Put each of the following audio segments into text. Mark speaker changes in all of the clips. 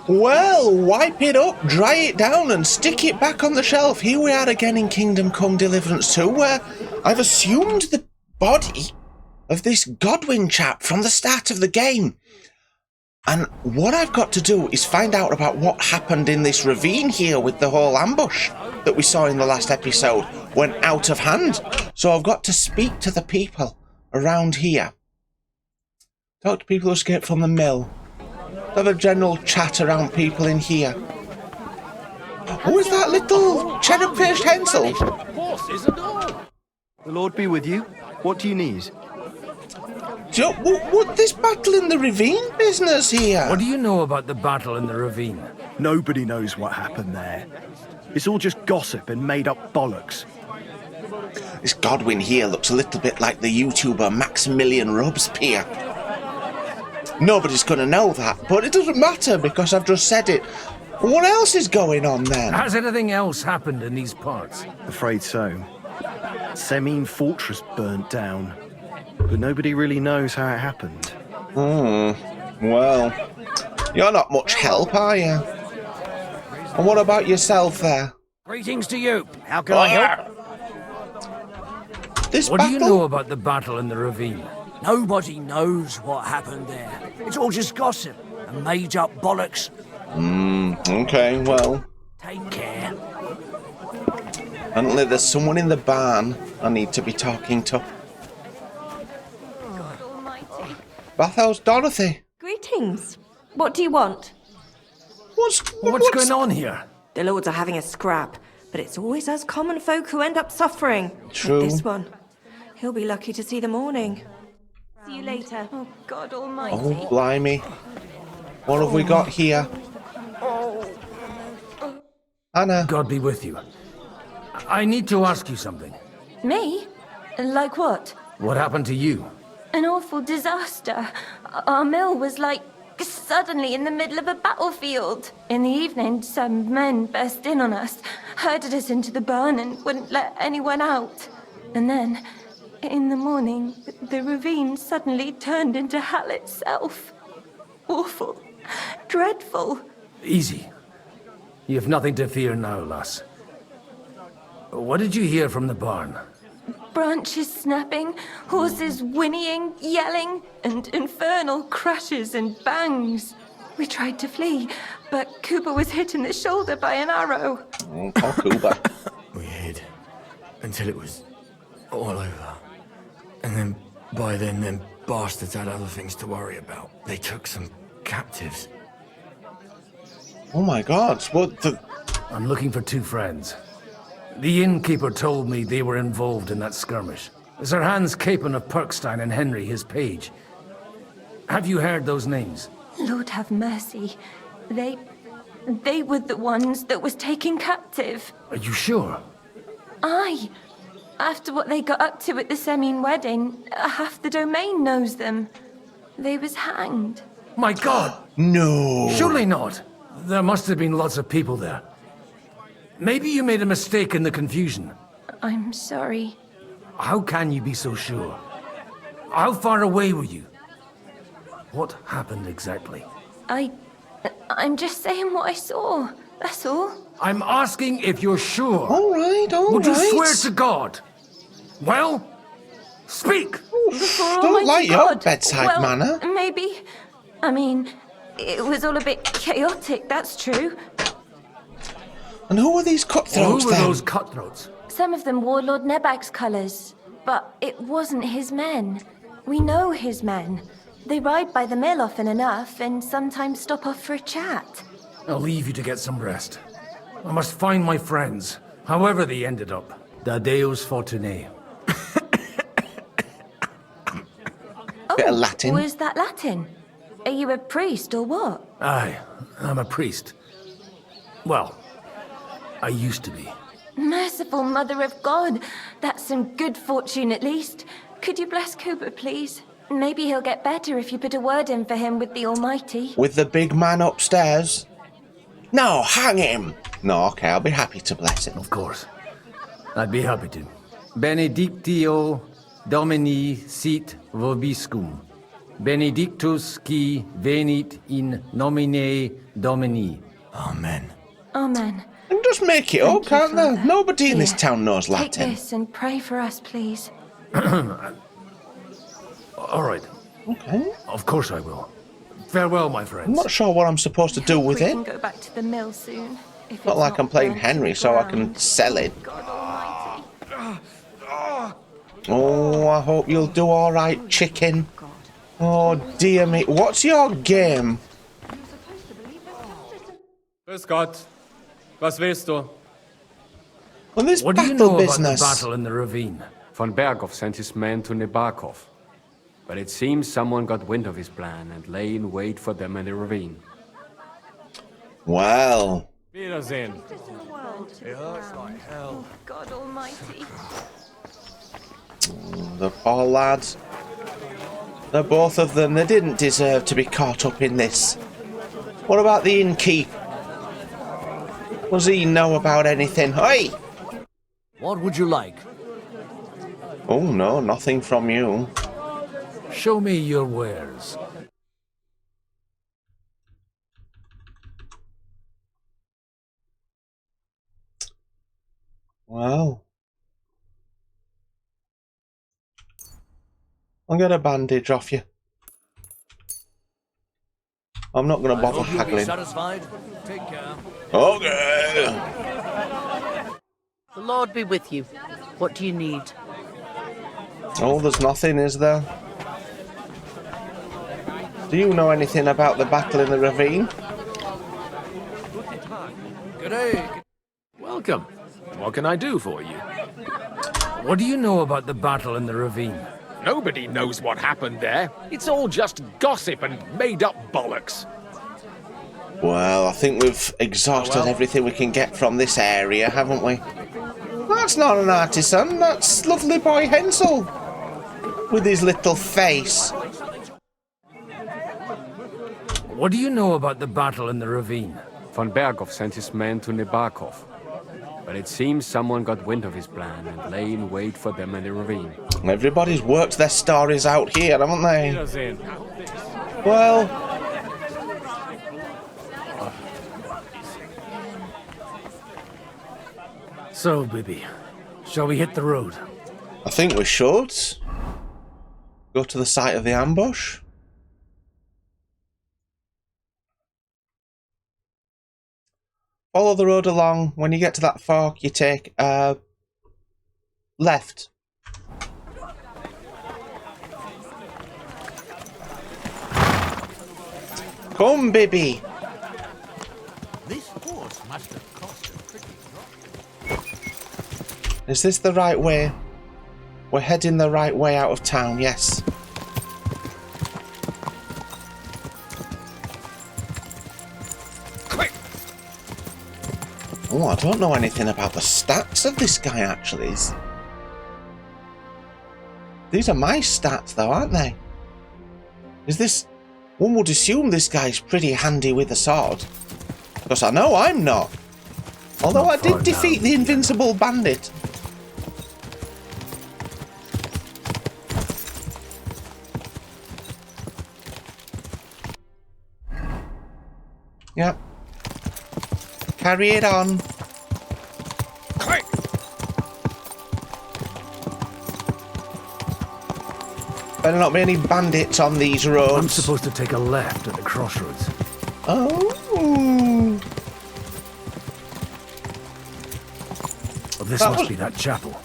Speaker 1: Well, wipe it up, dry it down, and stick it back on the shelf. Here we are again in Kingdom Come Deliverance 2, where I've assumed the body of this Godwin chap from the start of the game. And what I've got to do is find out about what happened in this ravine here with the whole ambush that we saw in the last episode went out of hand. So I've got to speak to the people around here. Talk to people who escaped from the mill. Have a general chat around people in here. Who is that little cherub-faced Hansel?
Speaker 2: The Lord be with you. What do you need?
Speaker 1: What this battle in the ravine business here?
Speaker 3: What do you know about the battle in the ravine?
Speaker 2: Nobody knows what happened there. It's all just gossip and made-up bollocks.
Speaker 1: This Godwin here looks a little bit like the YouTuber Maximilian Robespierre. Nobody's going to know that, but it doesn't matter because I've just said it. What else is going on then?
Speaker 3: Has anything else happened in these parts?
Speaker 2: Afraid so. Semine Fortress burnt down, but nobody really knows how it happened.
Speaker 1: Well, you're not much help, are you? And what about yourself there?
Speaker 3: Greetings to you. How can I help? What do you know about the battle in the ravine?
Speaker 4: Nobody knows what happened there. It's all just gossip and made-up bollocks.
Speaker 1: Okay, well.
Speaker 4: Take care.
Speaker 1: Apparently there's someone in the barn I need to be talking to.
Speaker 5: God almighty.
Speaker 1: Bathhouse Dorothy.
Speaker 5: Greetings. What do you want?
Speaker 1: What's
Speaker 3: going on here?
Speaker 5: The lords are having a scrap, but it's always us common folk who end up suffering.
Speaker 1: True.
Speaker 5: Like this one. He'll be lucky to see the morning. See you later. Oh, God almighty.
Speaker 1: Oh, blimey. What have we got here? Anna.
Speaker 3: God be with you. I need to ask you something.
Speaker 5: Me? Like what?
Speaker 3: What happened to you?
Speaker 5: An awful disaster. Our mill was like suddenly in the middle of a battlefield. In the evening, some men burst in on us, herded us into the barn and wouldn't let anyone out. And then, in the morning, the ravine suddenly turned into hell itself. Awful. Dreadful.
Speaker 3: Easy. You have nothing to fear now, lass. What did you hear from the barn?
Speaker 5: Branches snapping, horses whinnying, yelling, and infernal crashes and bangs. We tried to flee, but Cooper was hit in the shoulder by an arrow.
Speaker 1: Oh, poor Cooper.
Speaker 6: We hid until it was all over. And then, by then, them bastards had other things to worry about. They took some captives.
Speaker 1: Oh my God, what the...
Speaker 3: I'm looking for two friends. The innkeeper told me they were involved in that skirmish. Sir Hans Capon of Perkstein and Henry, his page. Have you heard those names?
Speaker 5: Lord have mercy. They were the ones that was taken captive.
Speaker 3: Are you sure?
Speaker 5: Aye. After what they got up to at the Semine wedding, half the domain knows them. They was hanged.
Speaker 3: My God!
Speaker 1: No.
Speaker 3: Surely not. There must have been lots of people there. Maybe you made a mistake in the confusion.
Speaker 5: I'm sorry.
Speaker 3: How can you be so sure? How far away were you? What happened exactly?
Speaker 5: I'm just saying what I saw. That's all.
Speaker 3: I'm asking if you're sure.
Speaker 1: All right.
Speaker 3: Would you swear to God? Well, speak!
Speaker 1: Don't like your bedside manner.
Speaker 5: Maybe. I mean, it was all a bit chaotic, that's true.
Speaker 1: And who are these cutthroats
Speaker 3: Who were
Speaker 1: then?
Speaker 3: those cutthroats?
Speaker 5: Some of them wore Lord Nebag's colours, but it wasn't his men. We know his men. They ride by the mill often enough and sometimes stop off for a chat.
Speaker 3: I'll leave you to get some rest. I must find my friends, however they ended up. Da Deus Fortunae.
Speaker 1: Bit of Latin.
Speaker 5: Was that Latin? Are you a priest or what?
Speaker 3: Aye, I'm a priest. Well, I used to be.
Speaker 5: Merciful Mother of God. That's some good fortune at least. Could you bless Cooper, please? Maybe he'll get better if you put a word in for him with the Almighty.
Speaker 1: With the big man upstairs? No, hang him! No, okay, I'll be happy to bless him.
Speaker 3: Of course. I'd be happy to. Benedictio Domini sit vobiscum. benedictus qui venit in nomine Domini.
Speaker 6: Amen.
Speaker 5: Amen.
Speaker 1: And just make it up,
Speaker 5: Thank you,
Speaker 1: can't they?
Speaker 5: Father.
Speaker 1: Nobody in this
Speaker 5: Here,
Speaker 1: town knows
Speaker 5: Take
Speaker 1: Latin.
Speaker 5: this and pray for us, please.
Speaker 3: All right.
Speaker 1: Okay.
Speaker 3: Of course I will. Farewell, my
Speaker 1: I'm
Speaker 3: friends.
Speaker 1: not sure what I'm supposed to do with
Speaker 5: we
Speaker 1: it.
Speaker 5: can go back to the mill soon. If
Speaker 1: Not
Speaker 5: it's
Speaker 1: like I'm playing
Speaker 5: burnt to the
Speaker 1: Henry, so I can
Speaker 5: ground.
Speaker 1: sell it.
Speaker 5: God Almighty.
Speaker 1: Oh, I hope you'll do all right, chicken. Oh, dear me. What's your game?
Speaker 7: Grüß Gott. Was willst du?
Speaker 1: On this
Speaker 3: What do you
Speaker 1: battle
Speaker 3: know
Speaker 1: business.
Speaker 3: about the battle in the ravine?
Speaker 7: Von Berghoff sent his men to Nebakov. But it seems someone got wind of his plan and lay in wait for them in the ravine.
Speaker 1: Well,
Speaker 7: Wiedersehen.
Speaker 5: Oh, God Almighty.
Speaker 1: the poor lads. The both of them, they didn't deserve to be caught up in this. What about the innkeep? Does he know about anything? Hey!
Speaker 4: What would you like?
Speaker 1: Oh no, nothing from you.
Speaker 3: Show me your wares.
Speaker 1: Well, I'll get a bandage off you. I'm not going to bother
Speaker 4: Hope you'll be
Speaker 1: haggling.
Speaker 4: satisfied. Take care.
Speaker 1: Okay.
Speaker 8: The Lord be with you. What do you need?
Speaker 1: Oh, there's nothing, is there? Do you know anything about the battle in the ravine?
Speaker 4: Good day.
Speaker 9: Welcome. What can I do for you?
Speaker 3: What do you know about the battle in the ravine?
Speaker 9: Nobody knows what happened there. It's all just gossip and made-up bollocks.
Speaker 1: Well, I think we've exhausted everything we can get from this area, haven't we? That's not an artisan, that's lovely boy Hensel. With his little face.
Speaker 3: What do you know about the battle in the ravine?
Speaker 7: Von Berghoff sent his men to Nebakov. But it seems someone got wind of his plan and lay in wait for them in the ravine.
Speaker 1: Everybody's worked their stories out here, haven't they?
Speaker 7: Wiedersehen.
Speaker 1: Well,
Speaker 3: So, Bibby, shall we hit the road?
Speaker 1: I think we should. Go to the site of the ambush. Follow the road along. When you get to that fork, you take left. Come, Bibby.
Speaker 4: This horse must have cost a pretty drop.
Speaker 1: Is this the right way? We're heading the right way out of town, yes.
Speaker 9: Quick!
Speaker 1: Oh, I don't know anything about the stats of this guy, actually. These are my stats, though, aren't they? Is this... One would assume this guy's pretty handy with a sword. Because I know I'm not. Although I did defeat the invincible bandit. Yep. Carry it on.
Speaker 9: Quick!
Speaker 1: Better not be any bandits on these roads.
Speaker 3: I'm supposed to take a left at the crossroads.
Speaker 1: Oh.
Speaker 3: Oh, this
Speaker 1: That
Speaker 3: must
Speaker 1: was-
Speaker 3: be that chapel.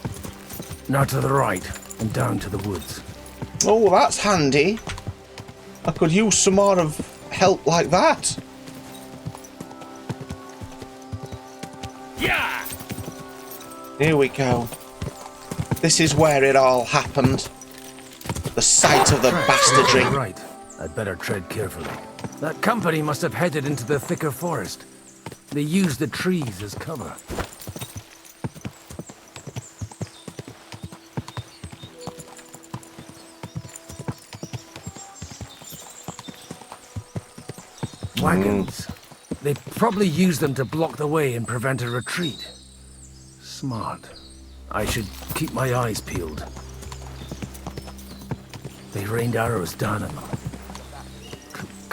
Speaker 3: Now to the right and down to the woods.
Speaker 1: Oh, that's handy. I could use some more of help like that.
Speaker 9: Yeah!
Speaker 1: Here we go. This is where it all happened. The site of the bastardry.
Speaker 3: Right. I'd better tread carefully. That company must have headed into the thicker forest. They used the trees as cover. Wagons. They probably used them to block the way and prevent a retreat. Smart. I should keep my eyes peeled. They rained arrows down at them.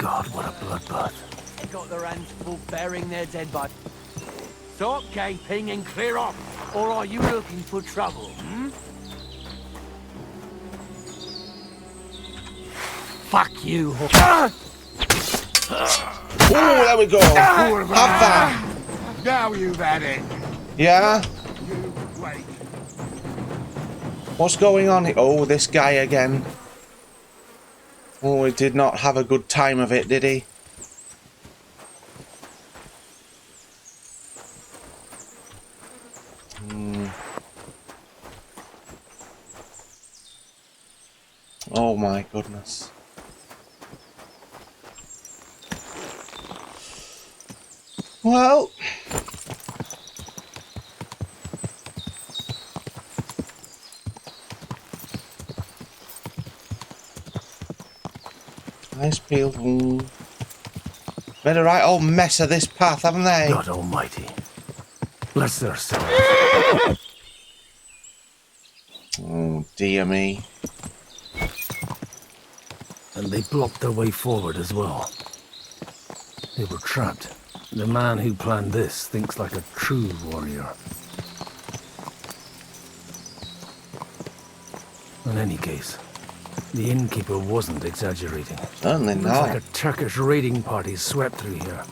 Speaker 3: God, what a bloodbath.
Speaker 4: They got their hands full burying their dead body. Stop gaping and clear off, or are you looking for trouble, hmm? Fuck you.
Speaker 1: Oh, there we go. Have that.
Speaker 9: Now you've had it.
Speaker 1: Yeah?
Speaker 9: You wait.
Speaker 1: What's going on here? Oh, this guy again. Oh, he did not have a good time of it, did he? Oh my goodness. Well, nice peeled. Made a right old mess of this path, haven't they?
Speaker 3: God almighty. Bless their souls.
Speaker 1: Oh dear me.
Speaker 3: And they blocked their way forward as well. They were trapped. The man who planned this thinks like a true warrior. In any case, the innkeeper wasn't exaggerating.
Speaker 1: Certainly
Speaker 3: It was
Speaker 1: not.
Speaker 3: like a Turkish raiding party swept through here.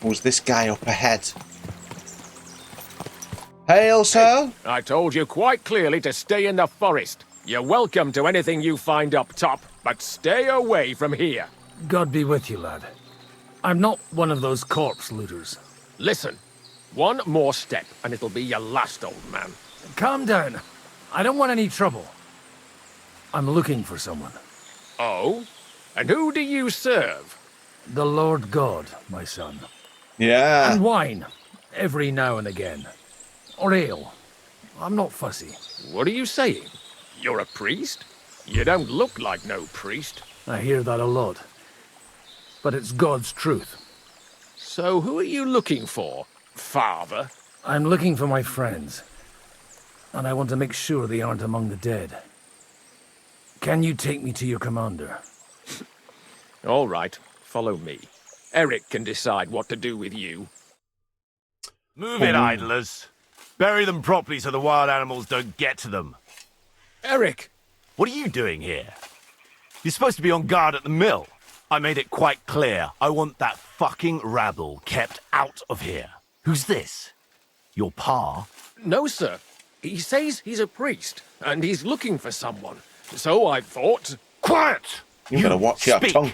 Speaker 1: Was this guy up ahead? Hail, sir.
Speaker 9: I told you quite clearly to stay in the forest. You're welcome to anything you find up top, but stay away from here.
Speaker 3: God be with you, lad. I'm not one of those corpse looters.
Speaker 9: Listen, one more step and it'll be your last, old man.
Speaker 3: Calm down. I don't want any trouble. I'm looking for someone.
Speaker 9: Oh? And who do you serve?
Speaker 3: The Lord God, my son.
Speaker 1: Yeah.
Speaker 3: And wine, every now and again. Or ale. I'm not fussy.
Speaker 9: What are you saying? You're a priest? You don't look like no priest.
Speaker 3: I hear that a lot. But it's God's truth.
Speaker 9: So who are you looking for, Father?
Speaker 3: I'm looking for my friends. And I want to make sure they aren't among the dead. Can you take me to your commander?
Speaker 9: All right, follow me. Eric can decide what to do with you.
Speaker 10: Move it, idlers. Bury them properly so the wild animals don't get to them.
Speaker 9: Eric!
Speaker 10: What are you doing here? You're supposed to be on guard at the mill. I made it quite clear. I want that fucking rabble kept out of here. Who's this? Your pa?
Speaker 9: No, sir. He says he's a priest, and he's looking for someone. So I thought...
Speaker 10: Quiet!
Speaker 1: You better watch your
Speaker 10: speak.
Speaker 1: tongue.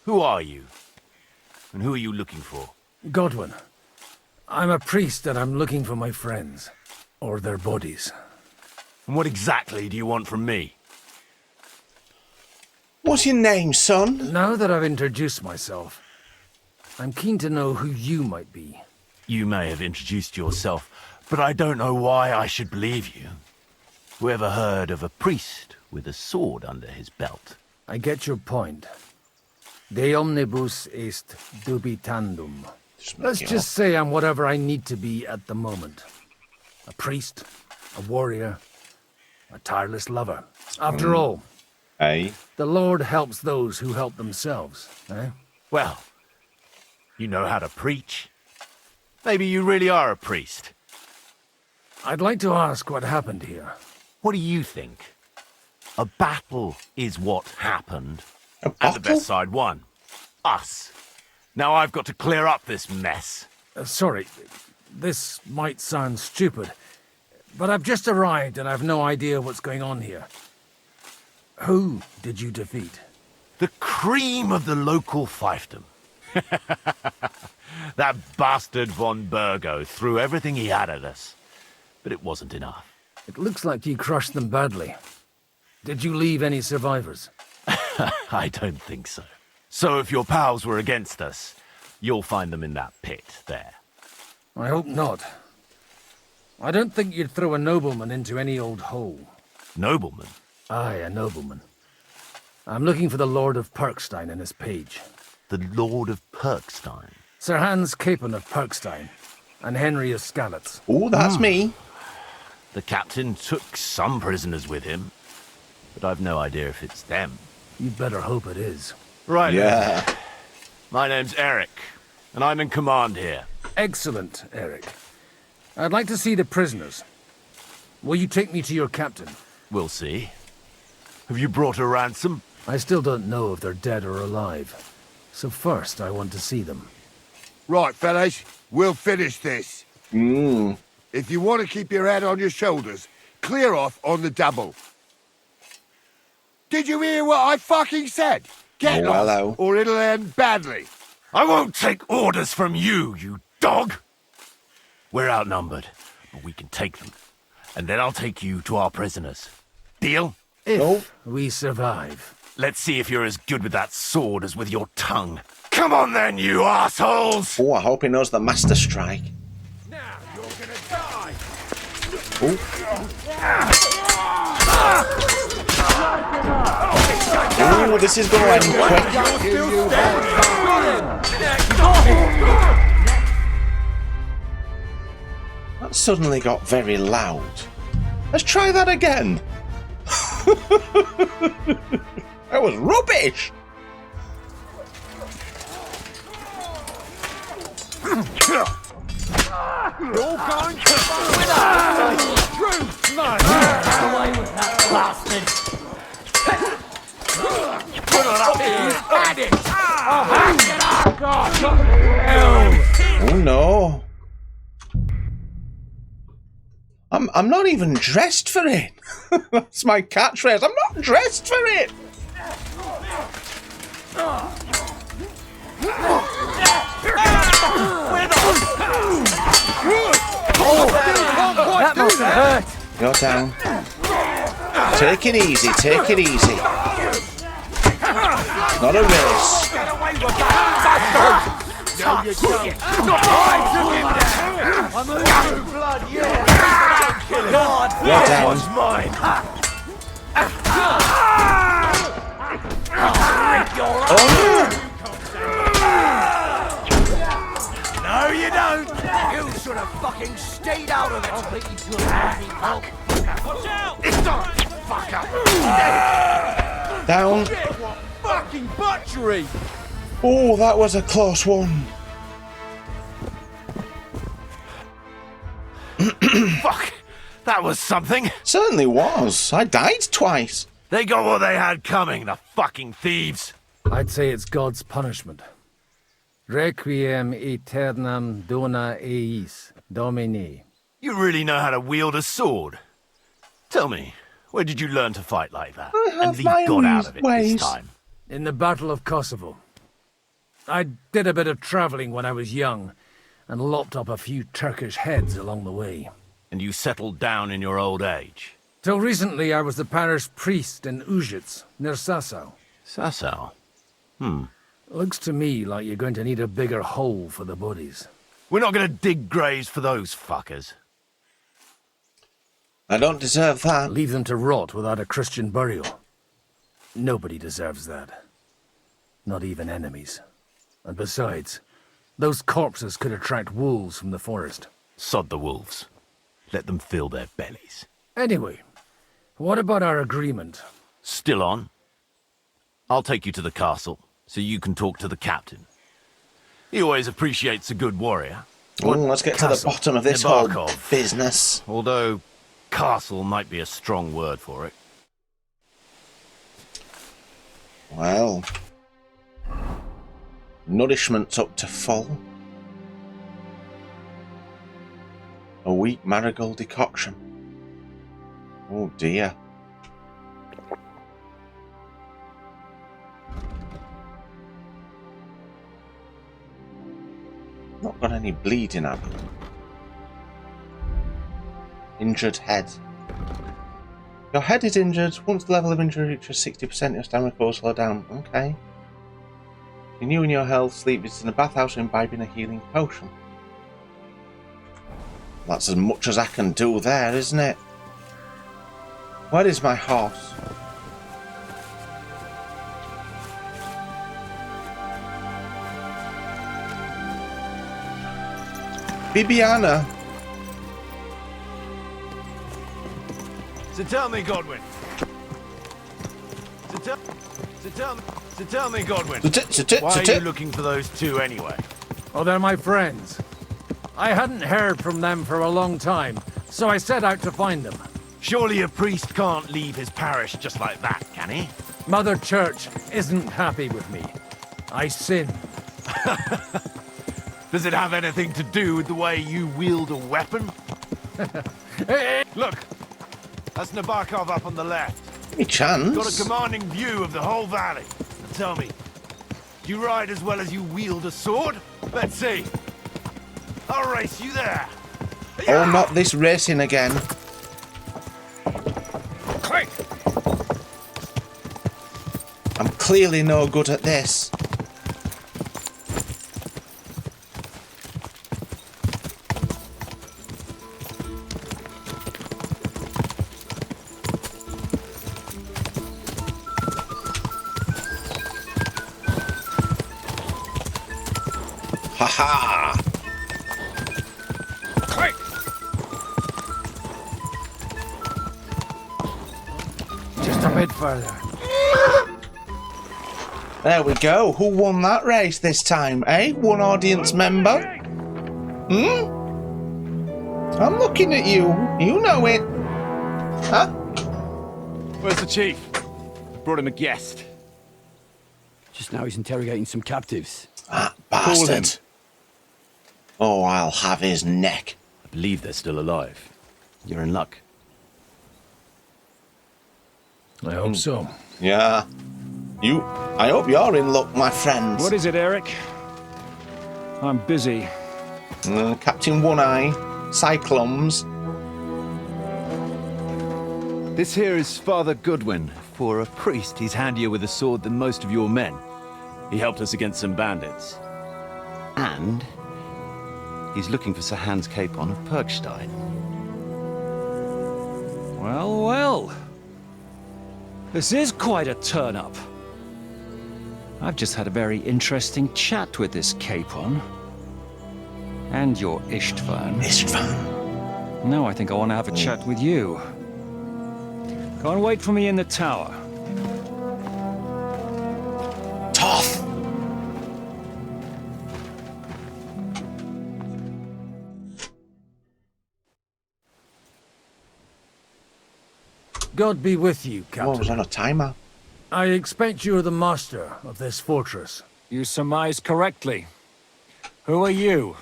Speaker 10: Who are you? And who are you looking for?
Speaker 3: Godwin. I'm a priest and I'm looking for my friends. Or their bodies.
Speaker 10: And what exactly do you want from me?
Speaker 1: What's your name, son?
Speaker 3: Now that I've introduced myself, I'm keen to know who you might be.
Speaker 10: You may have introduced yourself, but I don't know why I should believe you. Who ever heard of a priest with a sword under his belt?
Speaker 3: I get your point. De omnibus est dubitandum. Let's just say I'm whatever I need to be at the moment. A priest, a warrior, a tireless lover. After all,
Speaker 1: Hey.
Speaker 3: the Lord helps those who help themselves, eh?
Speaker 10: Well, you know how to preach. Maybe you really are a priest.
Speaker 3: I'd like to ask what happened here.
Speaker 10: What do you think? A battle is what happened.
Speaker 1: A
Speaker 10: And the
Speaker 1: battle?
Speaker 10: best side won. Us. Now I've got to clear up this mess.
Speaker 3: Sorry, this might sound stupid, but I've just arrived and I've no idea what's going on here. Who did you defeat?
Speaker 10: The cream of the local fiefdom. That bastard von Burgo threw everything he had at us, but it wasn't enough.
Speaker 3: It looks like you crushed them badly. Did you leave any survivors?
Speaker 10: I don't think so. So if your pals were against us, you'll find them in that pit there.
Speaker 3: I hope not. I don't think you'd throw a nobleman into any old hole.
Speaker 10: Nobleman?
Speaker 3: Aye, a nobleman. I'm looking for the Lord of Perkstein and his page.
Speaker 10: The Lord of Perkstein?
Speaker 3: Sir Hans Capon of Perkstein, and Henry of Skalitz.
Speaker 1: Oh, that's me.
Speaker 10: The captain took some prisoners with him, but I've no idea if it's them.
Speaker 3: You'd better hope it is.
Speaker 10: Right.
Speaker 1: Yeah.
Speaker 10: Then. My name's Eric, and I'm in command here.
Speaker 3: Excellent, Eric. I'd like to see the prisoners. Will you take me to your captain?
Speaker 10: We'll see. Have you brought a ransom?
Speaker 3: I still don't know if they're dead or alive. So first, I want to see them.
Speaker 11: Right, fellas, we'll finish this. If you want to keep your head on your shoulders, clear off on the double. Did you hear what I fucking said? Get
Speaker 1: Oh,
Speaker 11: lost,
Speaker 1: hello.
Speaker 11: or it'll end badly.
Speaker 10: I won't take orders from you, you dog! We're outnumbered, but we can take them. And then I'll take you to our prisoners. Deal?
Speaker 3: If we survive.
Speaker 10: Let's see if you're as good with that sword as with your tongue. Come on then, you assholes!
Speaker 1: Oh, I hope he knows the Master Strike.
Speaker 9: Now you're gonna die!
Speaker 1: Oh, this is going to end quick. That suddenly got very loud. Let's try that again. That was rubbish.
Speaker 4: You're all going to fuck with us! True! No! Get away with that bastard! Put it up here! Had it! Oh, God!
Speaker 1: Oh no. I'm not even dressed for it. That's my catchphrase. I'm not dressed for it.
Speaker 4: That must hurt!
Speaker 1: Go down. Take it easy, take it easy. Not a race.
Speaker 4: Get away with that bastard! No, you don't. Not I took him down! I'm a new blood, yeah! God,
Speaker 1: Go down.
Speaker 10: One's mine.
Speaker 1: Oh
Speaker 4: no, you don't! You should have fucking stayed out of it! I'll beat you to a bloody pulp! Watch out! It's on! Fucker!
Speaker 1: no. Down.
Speaker 4: What fucking butchery!
Speaker 1: Oh, that was a close one.
Speaker 10: Fuck! That was something.
Speaker 1: Certainly was. I died twice.
Speaker 10: They got what they had coming, the fucking thieves.
Speaker 3: I'd say it's God's punishment. Requiem aeternam dona eis, Domini.
Speaker 10: You really know how to wield a sword. Tell me, where did you learn to fight like that?
Speaker 1: I have
Speaker 10: And leave
Speaker 1: my
Speaker 10: God out of it
Speaker 1: ways.
Speaker 10: this time.
Speaker 3: In the Battle of Kosovo. I did a bit of travelling when I was young, and lopped up a few Turkish heads along the way.
Speaker 10: And you settled down in your old age.
Speaker 3: Till recently I was the parish priest in Užice, near Sasau.
Speaker 10: Sasau?
Speaker 3: Looks to me like you're going to need a bigger hole for the bodies.
Speaker 10: We're not going to dig graves for those fuckers.
Speaker 1: I don't deserve that.
Speaker 3: Leave them to rot without a Christian burial. Nobody deserves that. Not even enemies. And besides, those corpses could attract wolves from the forest.
Speaker 10: Sod the wolves. Let them fill their bellies.
Speaker 3: Anyway, what about our agreement?
Speaker 10: Still on? I'll take you to the castle, so you can talk to the captain. He always appreciates a good warrior.
Speaker 1: Let's get to the
Speaker 3: Castle.
Speaker 1: bottom of this whole
Speaker 10: Nabokov.
Speaker 1: business.
Speaker 10: Although, castle might be a strong word for it.
Speaker 1: Well, nourishment's up to full. A weak marigold decoction. Oh dear. Not got any bleeding up. Injured head. Your head is injured. Once the level of injury reaches 60%, your stamina will slow down. Okay. Renewing your health, sleep visits in a bathhouse, and imbibing a healing potion. That's as much as I can do there, isn't it? Where is my horse? Bibiana.
Speaker 10: So tell me, Godwin. So tell me, Godwin. Why are you looking for those two anyway?
Speaker 3: Oh, they're my friends. I hadn't heard from them for a long time, so I set out to find them.
Speaker 10: Surely a priest can't leave his parish just like that, can he?
Speaker 3: Mother Church isn't happy with me. I sin.
Speaker 10: Does it have anything to do with the way you wield a weapon? Look, that's Nabokov up on the left.
Speaker 1: Any chance?
Speaker 10: Got a commanding view of the whole valley. Now tell me, do you ride as well as you wield a sword? Let's see. I'll race you there.
Speaker 1: Oh, not this racing again.
Speaker 9: Quick!
Speaker 1: I'm clearly no good at this. Ha-ha!
Speaker 9: Quick!
Speaker 3: Just a bit further.
Speaker 1: There we go. Who won that race this time, eh? One audience member? Hmm? I'm looking at you. You know it. Huh?
Speaker 12: Where's the chief? Brought him a guest.
Speaker 6: Just now he's interrogating some captives.
Speaker 1: That bastard. Oh, I'll have his neck.
Speaker 12: I believe they're still alive. You're in luck.
Speaker 3: I hope so.
Speaker 1: Yeah. I hope you're in luck, my friends.
Speaker 12: What is it, Eric? I'm busy.
Speaker 1: Captain One Eye, Cyclones.
Speaker 12: This here is Father Godwin. For a priest, he's handier with a sword than most of your men. He helped us against some bandits. And he's looking for Sir Hans Capon of Perkstein.
Speaker 13: Well, well. This is quite a turn-up. I've just had a very interesting chat with this Capon. And your Istvan.
Speaker 1: Istvan.
Speaker 13: Now I think I want to have a chat with you. Go and wait for me in the tower.
Speaker 1: Tough.
Speaker 3: God be with you, Captain.
Speaker 1: Oh, was on a timer.
Speaker 3: I expect you're the master of this fortress.
Speaker 13: You surmise correctly. Who are you?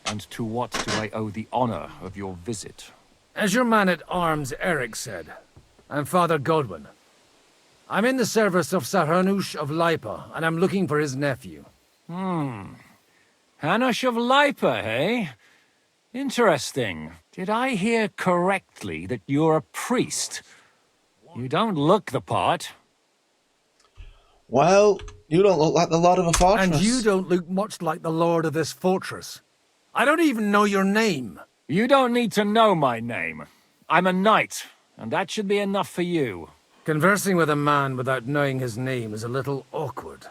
Speaker 13: And to what do I owe the honor of your visit?
Speaker 3: As your man-at-arms Eric said, I'm Father Godwin. I'm in the service of Sir Hanush of Lipa, and I'm looking for his nephew.
Speaker 13: Hanush of Lipa, eh? Interesting. Did I hear correctly that you're a priest? You don't look the part.
Speaker 1: Well, you don't look like the Lord of a fortress.
Speaker 3: And you don't look much like the Lord of this fortress. I don't even know your name.
Speaker 13: You don't need to know my name. I'm a knight, and that should be enough for you.
Speaker 3: Conversing with a man without knowing his name is a little awkward.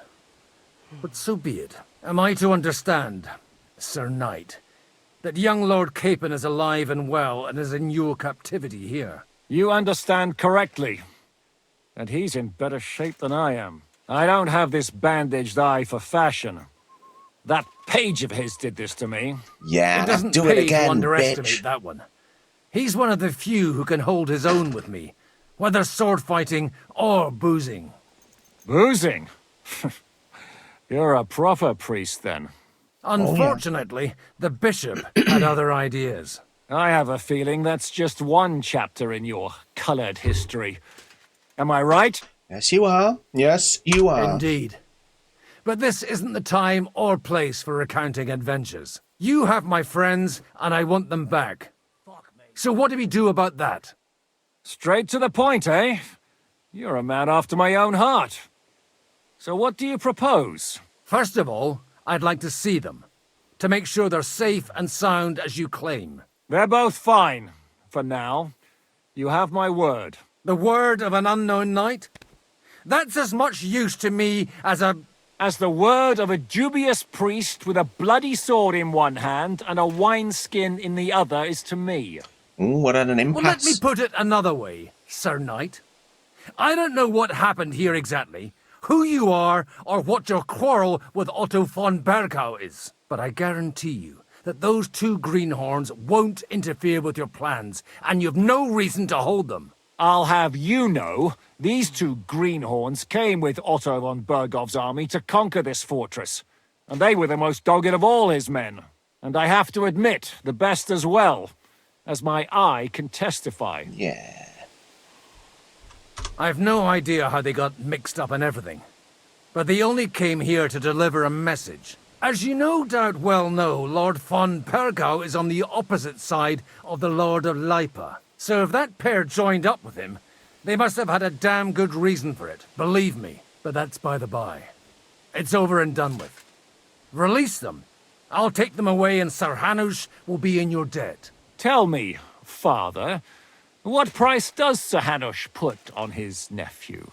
Speaker 3: But so be it. Am I to understand, Sir Knight, that young Lord Capon is alive and well and is in your captivity here?
Speaker 13: You understand correctly. And he's in better shape than I am. I don't have this bandaged eye for fashion. That page of his did this to me.
Speaker 1: Yeah,
Speaker 3: it doesn't
Speaker 1: do
Speaker 3: pay
Speaker 1: it again,
Speaker 3: to underestimate
Speaker 1: bitch.
Speaker 3: that one. He's one of the few who can hold his own with me, whether sword fighting or boozing.
Speaker 13: Boozing? You're a proper priest, then.
Speaker 3: Unfortunately, the bishop had other ideas.
Speaker 13: I have a feeling that's just one chapter in your colored history. Am I right?
Speaker 1: Yes, you are. Yes, you are.
Speaker 3: Indeed. But this isn't the time or place for recounting adventures. You have my friends, and I want them back. So what do we do about that?
Speaker 13: Straight to the point, eh? You're a man after my own heart. So what do you propose?
Speaker 3: First of all, I'd like to see them, to make sure they're safe and sound as you claim.
Speaker 13: They're both fine, for now. You have my word.
Speaker 3: The word of an unknown knight? That's as much use to me as
Speaker 13: the word of a dubious priest with a bloody sword in one hand and a wineskin in the other is to me.
Speaker 1: Ooh, what an impasse.
Speaker 3: Well, let me put it another way. Sir Knight. I don't know what happened here exactly, who you are, or what your quarrel with Otto von Bergau is. But I guarantee you that those two greenhorns won't interfere with your plans, and you've no reason to hold them.
Speaker 9: I'll have you know, these two greenhorns came with Otto von Bergau's army to conquer this fortress. And they were the most dogged of all his men. And I have to admit, the best as well, as my eye can testify.
Speaker 1: Yeah.
Speaker 3: I've no idea how they got mixed up in everything, but they only came here to deliver a message. As you no doubt well know, Lord von Bergau is on the opposite side of the Lord of Lipa. So if that pair joined up with him, they must have had a damn good reason for it, believe me. But that's by the by. It's over and done with. Release them. I'll take them away and Sir Hanush will be in your debt.
Speaker 9: Tell me, Father, what price does Sir Hanush put on his nephew?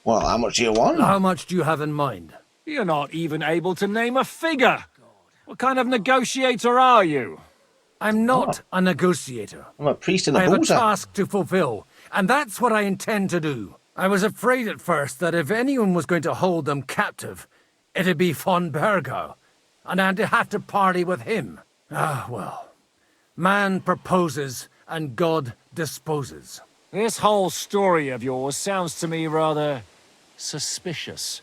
Speaker 1: Well, how much do you want?
Speaker 3: How much do you have in mind?
Speaker 9: You're not even able to name a figure. What kind of negotiator are you?
Speaker 3: I'm not a negotiator.
Speaker 1: I'm a priest and a
Speaker 3: I have a
Speaker 1: boozer.
Speaker 3: task to fulfill, and that's what I intend to do. I was afraid at first that if anyone was going to hold them captive, it'd be von Bergau, and I'd have to party with him. Ah, well. Man proposes, and God disposes.
Speaker 9: This whole story of yours sounds to me rather suspicious.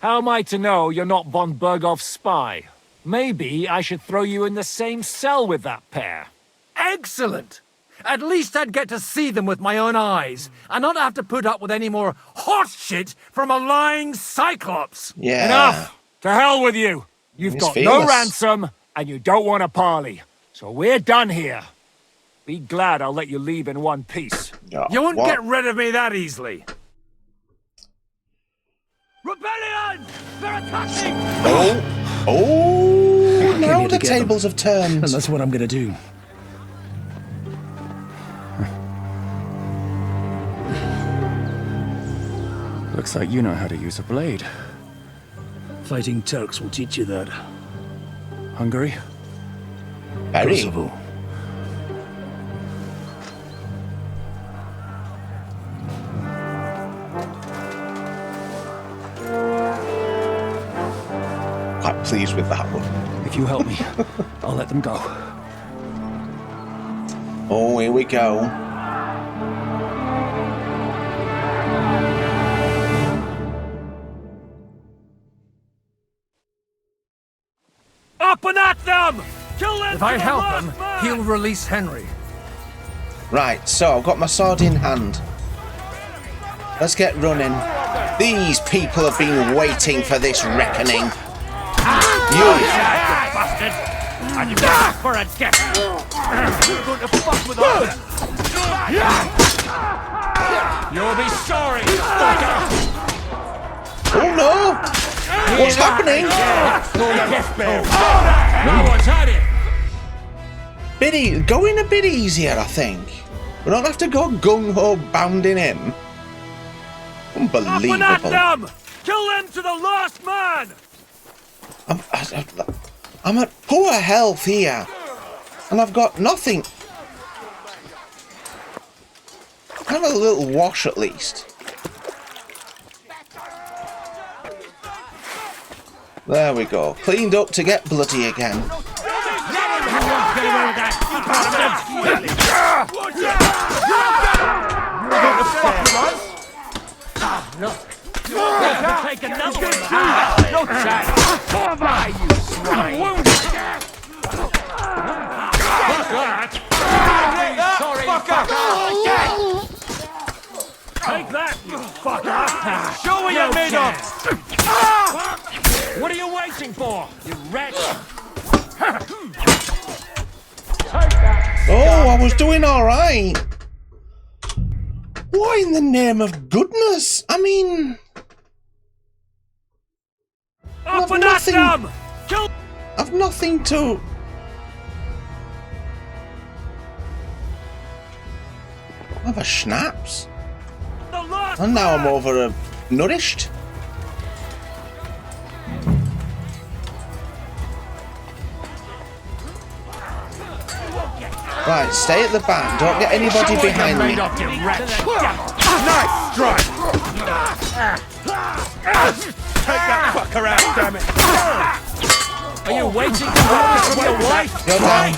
Speaker 9: How am I to know you're not von Bergau's spy? Maybe I should throw you in the same cell with that pair.
Speaker 3: Excellent! At least I'd get to see them with my own eyes, and not have to put up with any more horse shit from a lying cyclops.
Speaker 1: Yeah.
Speaker 9: Enough! To hell with you! You've
Speaker 1: He's
Speaker 9: got
Speaker 1: fearless.
Speaker 9: no ransom, and you don't want a parley. So we're done here. Be glad I'll let you leave in one piece.
Speaker 1: Oh,
Speaker 3: You won't
Speaker 1: what?
Speaker 3: get rid of me that easily.
Speaker 9: Rebellion! They're attacking!
Speaker 1: Oh, now
Speaker 3: here
Speaker 1: the
Speaker 3: to get them.
Speaker 1: tables have turned.
Speaker 3: And that's what I'm gonna do.
Speaker 14: Looks like you know how to use a blade.
Speaker 3: Fighting Turks will teach you that.
Speaker 14: Hungary?
Speaker 1: Very.
Speaker 3: Kosovo.
Speaker 1: Quite pleased with that one.
Speaker 14: If you help me, I'll let them go.
Speaker 1: Oh, here we go.
Speaker 9: Up and at them! Kill them!
Speaker 3: If I help him, he'll release Henry.
Speaker 1: Right, so I've got my sword in hand. Let's get running. These people have been waiting for this reckoning. You!
Speaker 9: Bastard! And you're going for a death! You're going to fuck with us! You'll be sorry!
Speaker 1: Oh no! What's happening?
Speaker 9: No one's had it!
Speaker 1: Going a bit easier, I think. We don't have to go gung-ho bounding in.
Speaker 9: Up and at
Speaker 1: Unbelievable.
Speaker 9: them! Kill them to the last man!
Speaker 1: I'm at poor health here. And I've got nothing. Have a little wash at least. There we go. Cleaned up to get bloody again.
Speaker 9: Take another one! No chance! Bye, you swine! Sorry, fucker! Take that, you fucker! Show what you're made of! What are you waiting for, you wretch?
Speaker 1: Oh, I was doing alright. What in the name of goodness? I mean...
Speaker 9: Up and at them! Kill!
Speaker 1: I've nothing to... Have a schnapps. And now I'm over nourished. Right, stay at the back. Don't get anybody behind me.
Speaker 4: Nice strike! Take that fucker out, damn it!
Speaker 9: Are you waiting for orders from your wife?
Speaker 1: Go down.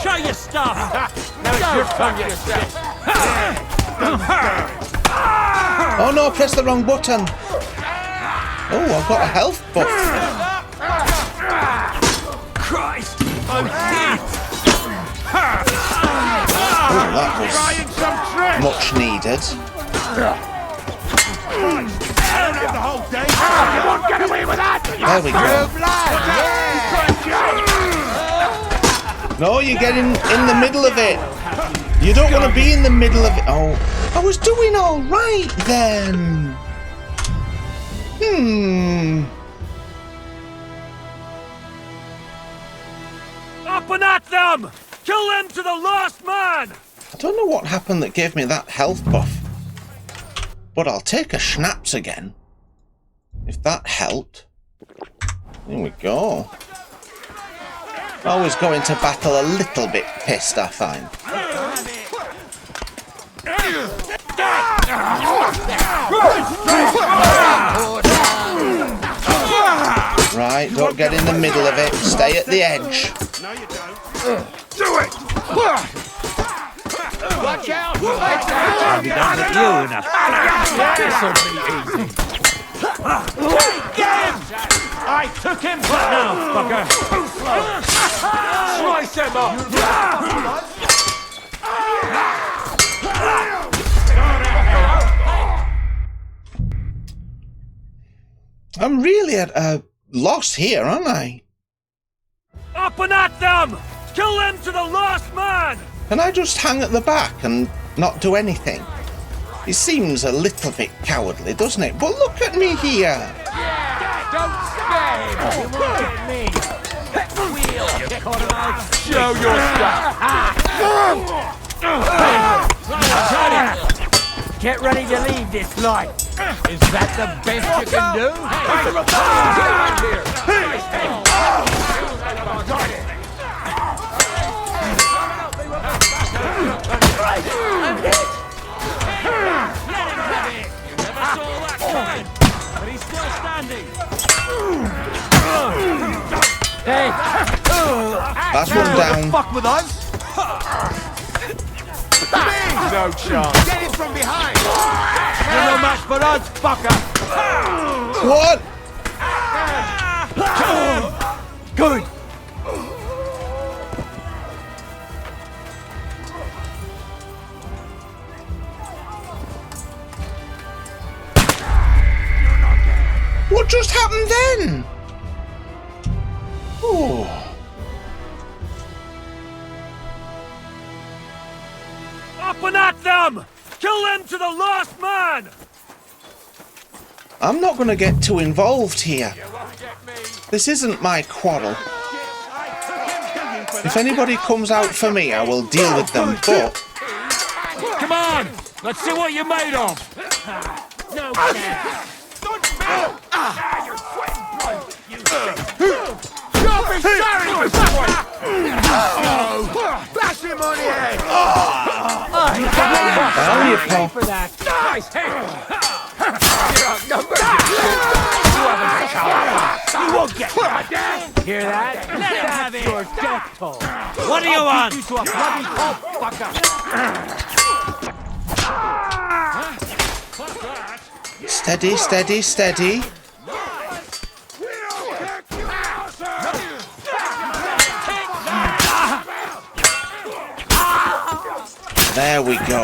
Speaker 9: Show your stuff! Now it's your turn, you shit!
Speaker 1: Oh no, press the wrong button. Oh, I've got a health buff.
Speaker 9: Christ! I'm hit!
Speaker 1: Oh, that was much needed.
Speaker 4: The whole day. You won't get away with that!
Speaker 1: There we go. No, you're getting in the middle of it. You don't want to be in the middle of it. Oh, I was doing all right then.
Speaker 9: Up and at them! Kill them to the last man!
Speaker 1: I don't know what happened that gave me that health buff. But I'll take a schnapps again. If that helped. There we go. Always go into battle a little bit pissed, I find. Right, don't get in the middle of it. Stay at the edge.
Speaker 4: No, you don't. Do it! Watch out!
Speaker 9: I'll be done with you in a... This'll be easy. Get him! I took him! What now, fucker? Slice him up!
Speaker 1: I'm really at a loss here, aren't I?
Speaker 9: Up and at them! Kill them to the last man!
Speaker 1: Can I just hang at the back and not do anything? It seems a little bit cowardly, doesn't it? But look at me here!
Speaker 4: Don't scare him! You won't get me! Wheel, you caught Show your stuff! Get ready to leave this life! Is that the best you can do?
Speaker 9: But he's still standing!
Speaker 4: Hey!
Speaker 1: That's one down.
Speaker 4: Fuck with us? No chance. Get it from behind! You're no match for us, fucker!
Speaker 1: What?
Speaker 4: Good!
Speaker 1: What just happened then? Oh.
Speaker 9: Up and at them! Kill them to the last man!
Speaker 1: I'm not going to get too involved here. This isn't my quarrel. If anybody comes out for me, I will deal with them, but...
Speaker 9: Come on! Let's see what you're made of!
Speaker 4: No chance! You're sweating blood, you You'll be sorry for someone! Bash him on the head!
Speaker 1: Down you pal.
Speaker 4: For that. Nice hit! You're outnumbered, you haven't a You won't get my dad! Hear that? Let him have it! Your death toll!
Speaker 9: What do you want?
Speaker 4: You to a bloody pulp, fucker!
Speaker 1: Steady, steady, steady. There we go.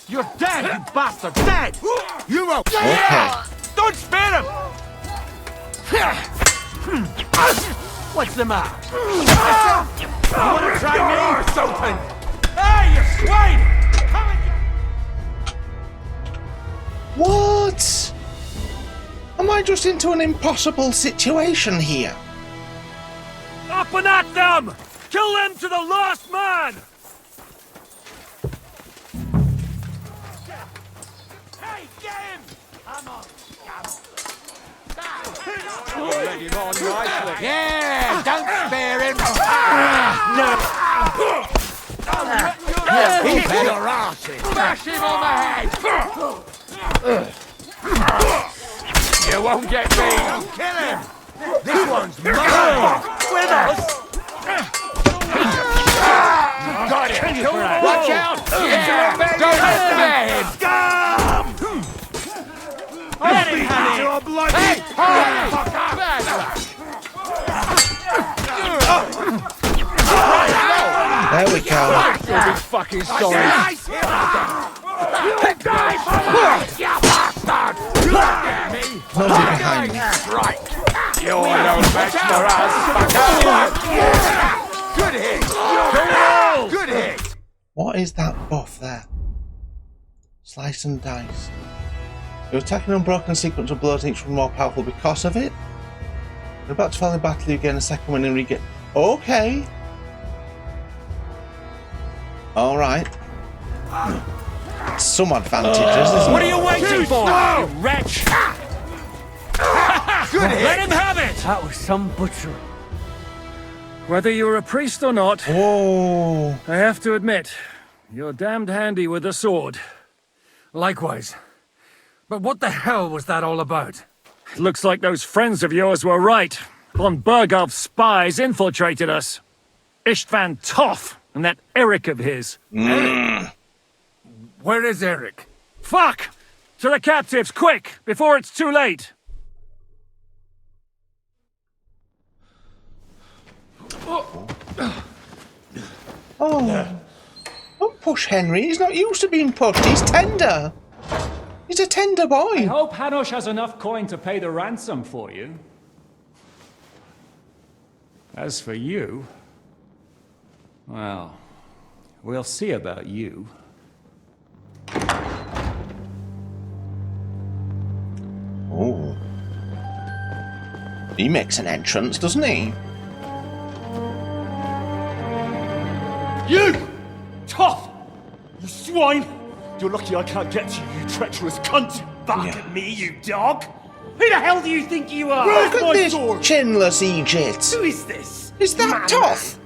Speaker 4: You're dead, you bastard! Dead! You won't!
Speaker 1: Okay.
Speaker 4: Don't spare him! What's the matter? You wanna try me? Something? Hey, you swine!
Speaker 1: What? Am I just into an impossible situation here?
Speaker 9: Up and at them! Kill them to the last man!
Speaker 4: Hey, get him! Come on.
Speaker 7: Let him on nicely.
Speaker 4: Yeah, don't spare him. He's your arses. Smash him on the head.
Speaker 7: You won't get me.
Speaker 4: Don't kill him. This one's mine. With us. Got it. Watch out. Yeah. Don't spare him. Let him have it. Hey,
Speaker 1: There we go.
Speaker 7: You'll be fucking sorry.
Speaker 1: Nobody behind me.
Speaker 4: Right. You're no match for us. Good hit. Good hit.
Speaker 1: What is that buff there? Slice and dice. You're attacking an unbroken sequence of blows, each one more powerful because of it. You're about to fall in battle, you gain a second win and regain. Okay. Alright. Some advantages, isn't
Speaker 9: What
Speaker 1: it?
Speaker 9: are you waiting for, you wretch?
Speaker 4: Good hit.
Speaker 9: Let him have it!
Speaker 4: That was some butchery.
Speaker 9: Whether you're a priest or not,
Speaker 1: Oh.
Speaker 9: I have to admit, you're damned handy with a sword.
Speaker 3: Likewise. But what the hell was that all about?
Speaker 9: It looks like those friends of yours were right. Von Bergov's spies infiltrated us. Istvan Toth and that Eric of his.
Speaker 3: Eric? Where is Eric?
Speaker 9: Fuck! To the captives, quick, before it's too late!
Speaker 1: Oh. Don't push Henry. He's not used to being pushed. He's tender. He's a tender boy.
Speaker 15: I hope Hanush has enough coin to pay the ransom for you. As for you, well, we'll see about you.
Speaker 1: Oh. He makes an entrance, doesn't he?
Speaker 16: You! Tough! You swine! You're lucky I can't get to you, you treacherous cunt! Back at me, you dog! Who the hell do you think you are?
Speaker 1: Look at this chinless Egypt.
Speaker 16: Who is this?
Speaker 1: Is that Toth?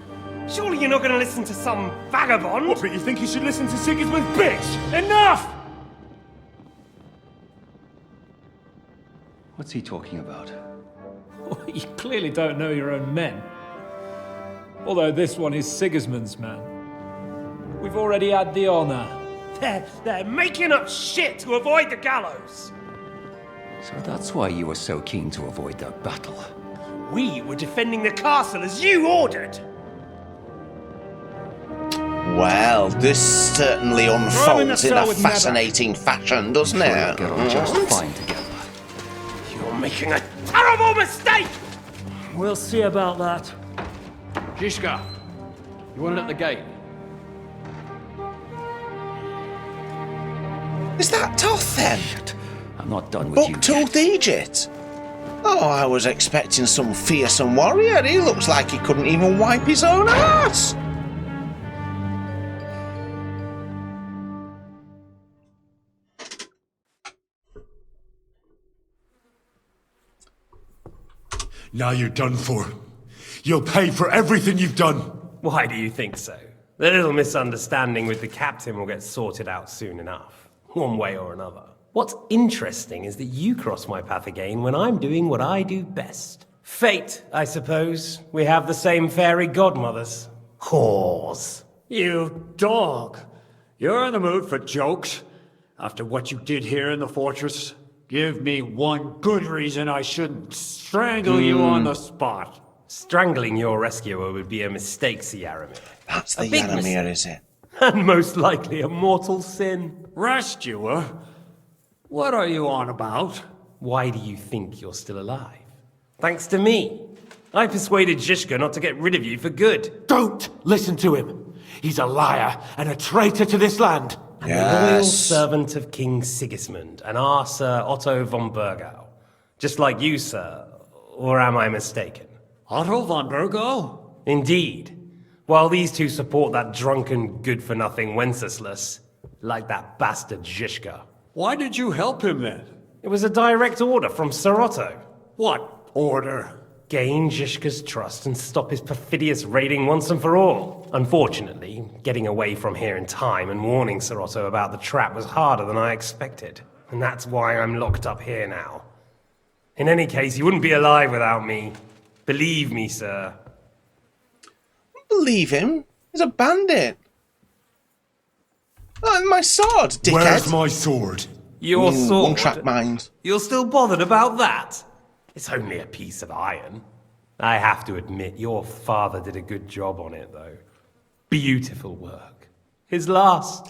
Speaker 16: Surely you're not going to listen to some vagabond? What, but you think you should listen to Sigismund's bitch? Enough!
Speaker 15: What's he talking about?
Speaker 17: Well, you clearly don't know your own men. Although this one is Sigismund's man. We've already had the honor.
Speaker 16: They're making up shit to avoid the gallows!
Speaker 15: So that's why you were so keen to avoid that battle.
Speaker 16: We were defending the castle as you ordered!
Speaker 1: Well, this certainly unfolds in a fascinating fashion, doesn't it?
Speaker 15: Get on just fine together.
Speaker 16: You're making a terrible mistake!
Speaker 17: We'll see about that.
Speaker 7: Zizka, you want it at the gate?
Speaker 1: Is that Toth then?
Speaker 15: Shit. I'm not done with you.
Speaker 1: Bucktooth Egypt? Oh, I was expecting some fearsome warrior. He looks like he couldn't even wipe his own ass.
Speaker 16: Now you're done for. You'll pay for everything you've done.
Speaker 18: Why do you think so? The little misunderstanding with the captain will get sorted out soon enough, one way or another. What's interesting is that you cross my path again when I'm doing what I do best. Fate, I suppose. We have the same fairy godmothers. Whores.
Speaker 19: You dog! You're in the mood for jokes? After what you did here in the fortress? Give me one good reason I shouldn't strangle you on the spot.
Speaker 18: Strangling your rescuer would be a mistake, Yaramir.
Speaker 1: That's the Yaramir, is it?
Speaker 18: And most likely a mortal sin.
Speaker 19: Rescuer? What are you on about?
Speaker 18: Why do you think you're still alive? Thanks to me. I persuaded Zizka not to get rid of you for good.
Speaker 16: Don't listen to him. He's a liar and a traitor to this land.
Speaker 18: And a loyal servant of King Sigismund and our Sir Otto von Bergau. Just like you, sir. Or am I mistaken?
Speaker 19: Otto von Bergo?
Speaker 18: Indeed. While these two support that drunken, good-for-nothing Wenceslas, like that bastard Zizka.
Speaker 19: Why did you help him then?
Speaker 18: It was a direct order from Sir Otto.
Speaker 19: What order?
Speaker 18: Gain Zizka's trust and stop his perfidious raiding once and for all. Unfortunately, getting away from here in time and warning Sir Otto about the trap was harder than I expected. And that's why I'm locked up here now. In any case, you wouldn't be alive without me. Believe me, sir.
Speaker 1: Believe him? He's a bandit. Oh, my sword, dickhead.
Speaker 19: Where's my sword?
Speaker 18: Your sword?
Speaker 1: One-track mind.
Speaker 18: You're still bothered about that? It's only a piece of iron. I have to admit, your father did a good job on it, though. Beautiful work. His last.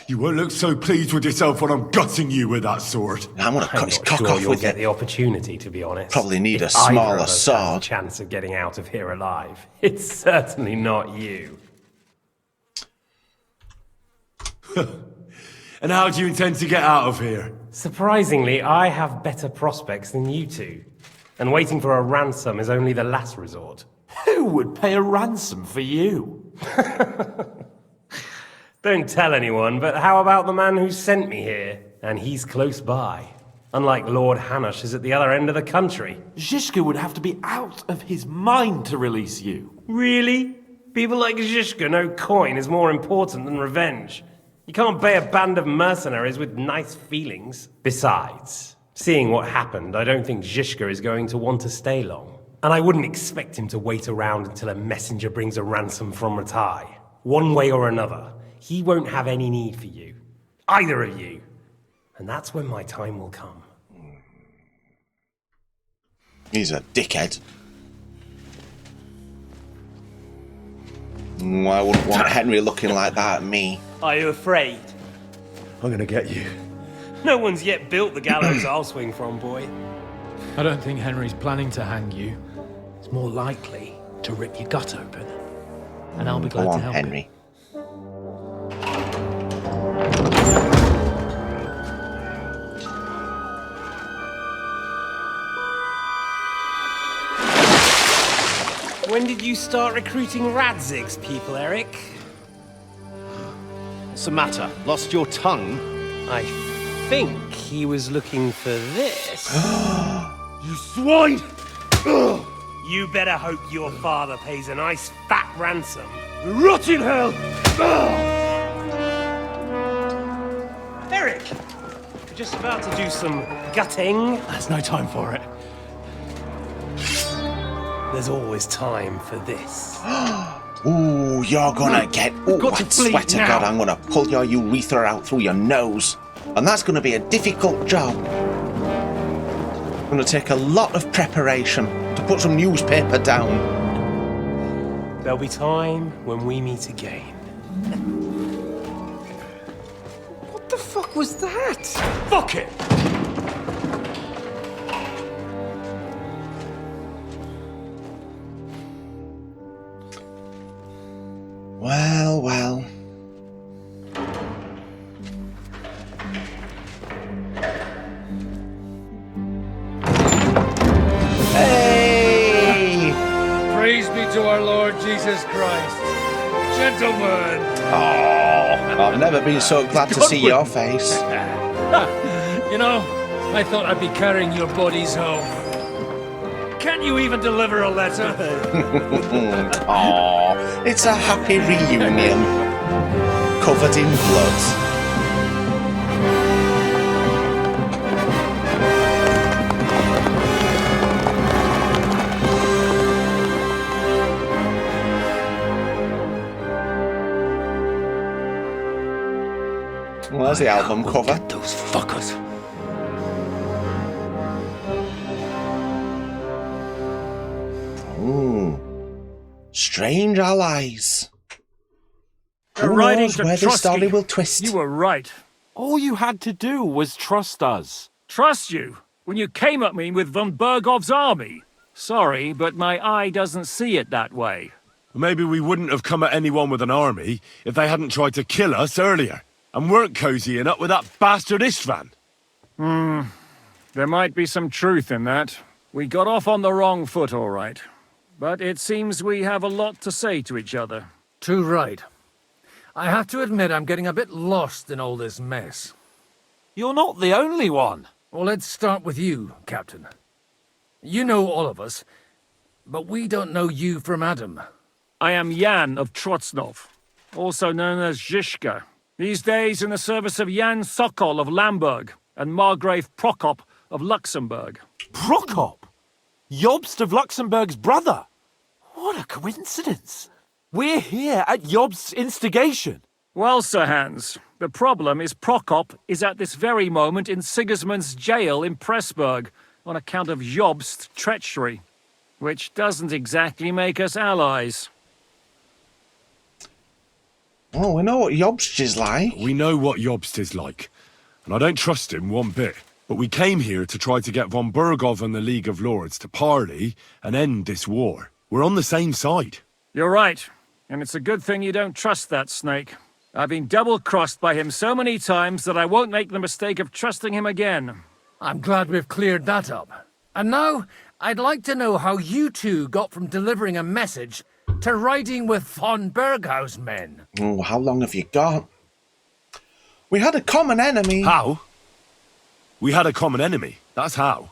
Speaker 19: You won't look so pleased with yourself when I'm gutting you with that sword.
Speaker 1: I'm gonna cut his cock
Speaker 18: sure
Speaker 1: off
Speaker 18: you'll
Speaker 1: with
Speaker 18: get
Speaker 1: it.
Speaker 18: the opportunity, to be honest.
Speaker 1: Probably need
Speaker 18: If
Speaker 1: a
Speaker 18: either
Speaker 1: smaller
Speaker 18: of us has
Speaker 1: sword.
Speaker 18: a chance of getting out of here alive. It's certainly not you.
Speaker 19: And how do you intend to get out of here?
Speaker 18: Surprisingly, I have better prospects than you two. And waiting for a ransom is only the last resort.
Speaker 10: Who would pay a ransom for you?
Speaker 18: Don't tell anyone, but how about the man who sent me here? And he's close by. Unlike Lord Hanush is at the other end of the country.
Speaker 10: Zizka would have to be out of his mind to release you.
Speaker 18: Really? People like Zizka know coin is more important than revenge. You can't pay a band of mercenaries with nice feelings. Besides, seeing what happened, I don't think Zizka is going to want to stay long. And I wouldn't expect him to wait around until a messenger brings a ransom from Ratai. One way or another, he won't have any need for you. Either of you. And that's when my time will come.
Speaker 1: He's a dickhead. I wouldn't want Henry looking like that at me.
Speaker 18: Are you afraid?
Speaker 10: I'm gonna get you.
Speaker 18: No one's yet built the gallows I'll swing from, boy.
Speaker 17: I don't think Henry's planning to hang you. It's more likely to rip your gut open. And I'll be glad
Speaker 1: Go on,
Speaker 17: to help
Speaker 1: Henry.
Speaker 18: When did you start recruiting Radzig's people, Eric?
Speaker 2: What's the matter? Lost your tongue?
Speaker 18: I think he was looking for this.
Speaker 19: You swine!
Speaker 18: You better hope your father pays a nice fat ransom.
Speaker 19: Rot in hell!
Speaker 18: Eric! You're just about to do some gutting.
Speaker 10: There's no time for it.
Speaker 18: There's always time for this.
Speaker 1: Ooh, you're gonna get... Ooh,
Speaker 10: got to
Speaker 1: I swear
Speaker 10: bleed
Speaker 1: to
Speaker 10: now.
Speaker 1: God, I'm gonna pull your urethra out through your nose. And that's gonna be a difficult job. It's gonna take a lot of preparation to put some newspaper down.
Speaker 18: There'll be time when we meet again.
Speaker 10: What the fuck was that?
Speaker 19: Fuck it!
Speaker 1: Well, well. Hey!
Speaker 3: Praise be to our Lord Jesus Christ. Gentlemen!
Speaker 1: Oh, I've never been so glad to see your face.
Speaker 3: You know, I thought I'd be carrying your bodies home. Can't you even deliver a letter?
Speaker 1: Oh, it's a happy reunion. Covered in blood. Well, there's the album cover.
Speaker 10: Those fuckers.
Speaker 1: Ooh. Strange allies.
Speaker 9: You're
Speaker 1: Who
Speaker 9: riding
Speaker 1: knows
Speaker 9: to
Speaker 1: where this story
Speaker 9: Trusky.
Speaker 1: will twist?
Speaker 9: You were right.
Speaker 10: All you had to do was trust us.
Speaker 9: Trust you when you came at me with von Bergov's army. Sorry, but my eye doesn't see it that way.
Speaker 19: Maybe we wouldn't have come at anyone with an army if they hadn't tried to kill us earlier. And weren't cozying up with that bastard Istvan.
Speaker 9: There might be some truth in that. We got off on the wrong foot, all right. But it seems we have a lot to say to each other.
Speaker 3: Too right. I have to admit I'm getting a bit lost in all this mess.
Speaker 10: You're not the only one.
Speaker 3: Well, let's start with you, Captain. You know all of us, but we don't know you from Adam.
Speaker 9: I am Jan of Trotsnov, also known as Zizka. These days in the service of Jan Sokol of Lamberg and Margrave Prokop of Luxembourg.
Speaker 10: Prokop? Jobst of Luxembourg's brother? What a coincidence. We're here at Jobst's instigation.
Speaker 9: Well, Sir Hans, the problem is Prokop is at this very moment in Sigismund's jail in Pressburg on account of Jobst's treachery, which doesn't exactly make us allies.
Speaker 1: Oh, we know what Jobst is like.
Speaker 20: We know what Jobst is like, and I don't trust him one bit. But we came here to try to get von Burgov and the League of Lords to parley and end this war. We're on the same side.
Speaker 9: You're right, and it's a good thing you don't trust that snake. I've been double-crossed by him so many times that I won't make the mistake of trusting him again.
Speaker 3: I'm glad we've cleared that up. And now, I'd like to know how you two got from delivering a message to riding with von Burgau's men.
Speaker 1: Oh, how long have you got? We had a common enemy.
Speaker 20: How? We had a common enemy, that's how.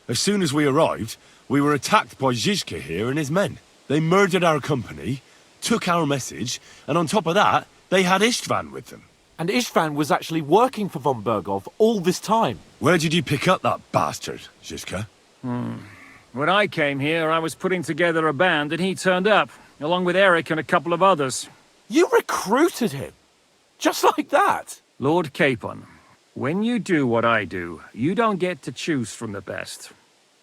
Speaker 20: As soon as we arrived, we were attacked by Zizka here and his men. They murdered our company, took our message, and on top of that, they had Istvan with them.
Speaker 10: And Istvan was actually working for von Burgov all this time.
Speaker 20: Where did you pick up that bastard, Zizka?
Speaker 9: When I came here, I was putting together a band and he turned up, along with Eric and a couple of others.
Speaker 10: You recruited him? Just like that?
Speaker 9: Lord Capon, when you do what I do, you don't get to choose from the best,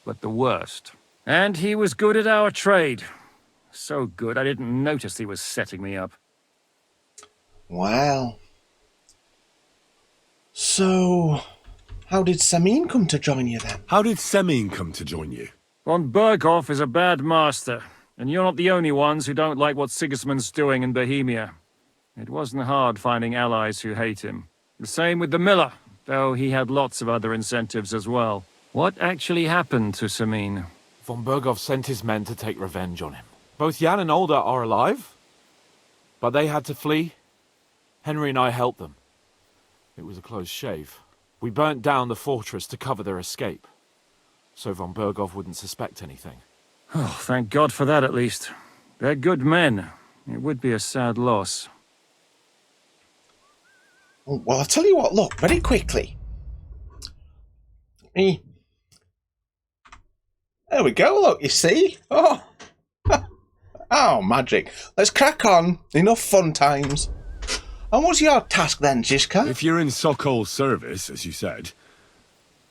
Speaker 9: but the worst. And he was good at our trade. So good, I didn't notice he was setting me up.
Speaker 1: Well. So, how did Samin come to join you then?
Speaker 20: How did Samin come to join you?
Speaker 9: Von Burgov is a bad master, and you're not the only ones who don't like what Sigismund's doing in Bohemia. It wasn't hard finding allies who hate him. The same with the miller, though he had lots of other incentives as well. What actually happened to Samin?
Speaker 10: Von Burgov sent his men to take revenge on him. Both Jan and Olda are alive, but they had to flee. Henry and I helped them. It was a close shave. We burnt down the fortress to cover their escape, so von Burgov wouldn't suspect anything.
Speaker 9: Oh, thank God for that at least. They're good men. It would be a sad loss.
Speaker 1: Well, I'll tell you what, look, very quickly. There we go, look, you see? Oh, oh, magic. Let's crack on. Enough fun times. And what's your task then, Zizka?
Speaker 20: If you're in Sokol's service, as you said,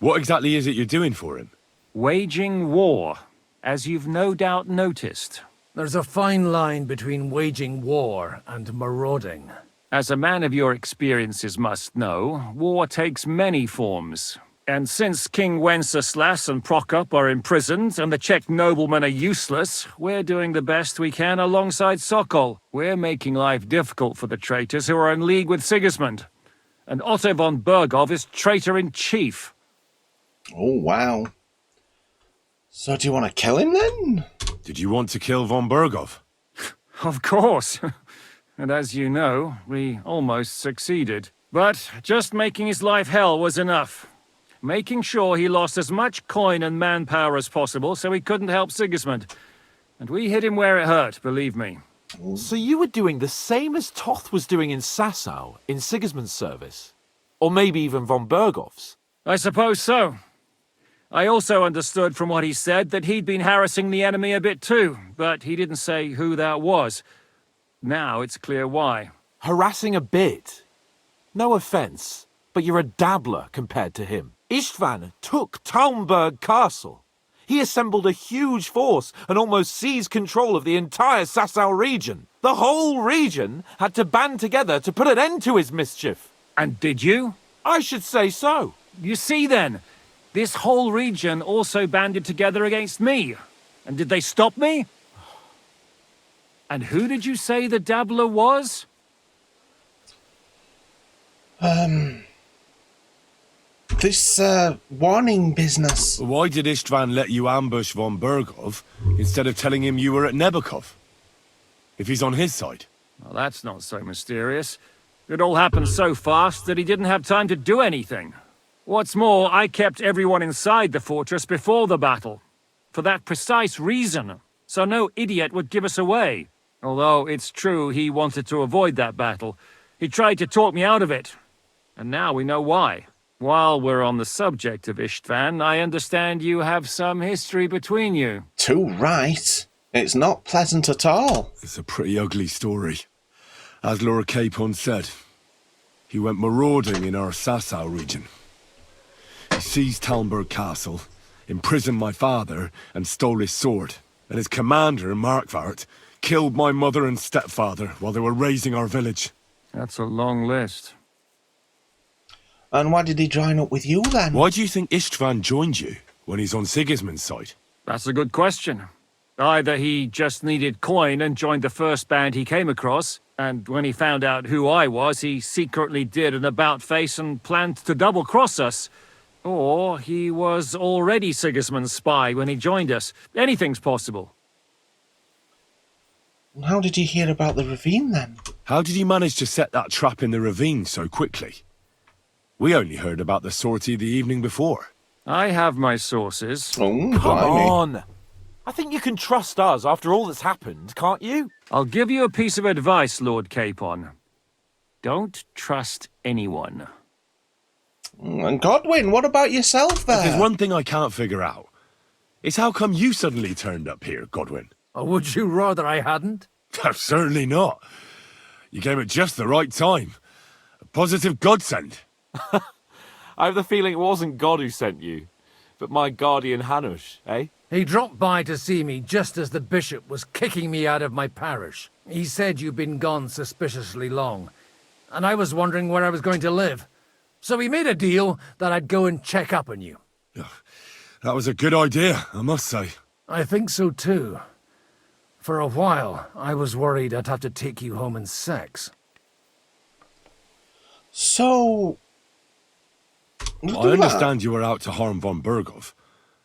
Speaker 20: what exactly is it you're doing for him?
Speaker 9: Waging war, as you've no doubt noticed.
Speaker 3: There's a fine line between waging war and marauding.
Speaker 9: As a man of your experiences must know, war takes many forms. And since King Wenceslas and Prokop are imprisoned and the Czech noblemen are useless, we're doing the best we can alongside Sokol. We're making life difficult for the traitors who are in league with Sigismund. And Otto von Burgov is traitor-in-chief.
Speaker 1: Oh, wow. So do you want to kill him then?
Speaker 20: Did you want to kill von Burgov?
Speaker 9: Of course. And as you know, we almost succeeded. But just making his life hell was enough. Making sure he lost as much coin and manpower as possible so he couldn't help Sigismund. And we hit him where it hurt, believe me.
Speaker 10: So you were doing the same as Toth was doing in Sasau, in Sigismund's service? Or maybe even von Burgov's?
Speaker 9: I suppose so. I also understood from what he said that he'd been harassing the enemy a bit too, but he didn't say who that was. Now it's clear why.
Speaker 10: Harassing a bit? No offense, but you're a dabbler compared to him. Istvan took Talmberg Castle. He assembled a huge force and almost seized control of the entire Sasau region. The whole region had to band together to put an end to his mischief.
Speaker 9: And did you?
Speaker 10: I should say so.
Speaker 9: You see then, this whole region also banded together against me. And did they stop me? And who did you say the dabbler was?
Speaker 1: this warning business.
Speaker 20: Why did Istvan let you ambush von Bergov instead of telling him you were at Nebakov? If he's on his side.
Speaker 9: Well, that's not so mysterious. It all happened so fast that he didn't have time to do anything. What's more, I kept everyone inside the fortress before the battle. For that precise reason. So no idiot would give us away. Although it's true he wanted to avoid that battle. He tried to talk me out of it. And now we know why. While we're on the subject of Istvan, I understand you have some history between you.
Speaker 1: Too right. It's not pleasant at all.
Speaker 20: It's a pretty ugly story. As Lord Capon said, he went marauding in our Sasau region. He seized Talmberg Castle, imprisoned my father, and stole his sword. And his commander, Markvart, killed my mother and stepfather while they were raising our village.
Speaker 9: That's a long list.
Speaker 1: And why did he join up with you then?
Speaker 20: Why do you think Istvan joined you when he's on Sigismund's side?
Speaker 9: That's a good question. Either he just needed coin and joined the first band he came across, and when he found out who I was, he secretly did an about-face and planned to double-cross us. Or he was already Sigismund's spy when he joined us. Anything's possible.
Speaker 1: How did you hear about the ravine then?
Speaker 20: How did he manage to set that trap in the ravine so quickly? We only heard about the sortie the evening before.
Speaker 9: I have my sources.
Speaker 1: Oh,
Speaker 10: come on! I think you can trust us after all that's happened, can't you?
Speaker 9: I'll give you a piece of advice, Lord Capon. Don't trust anyone.
Speaker 1: And Godwin, what about yourself there?
Speaker 20: If there's one thing I can't figure out, it's how come you suddenly turned up here, Godwin?
Speaker 3: Or would you rather I hadn't?
Speaker 20: Certainly not. You came at just the right time. A positive godsend.
Speaker 10: I have the feeling it wasn't God who sent you, but my guardian Hanush, eh?
Speaker 3: He dropped by to see me just as the bishop was kicking me out of my parish. He said you'd been gone suspiciously long, and I was wondering where I was going to live. So we made a deal that I'd go and check up on you.
Speaker 20: That was a good idea, I must say.
Speaker 3: I think so too. For a while, I was worried I'd have to take you home in sex.
Speaker 1: So...
Speaker 20: I understand you were out to harm von Bergov,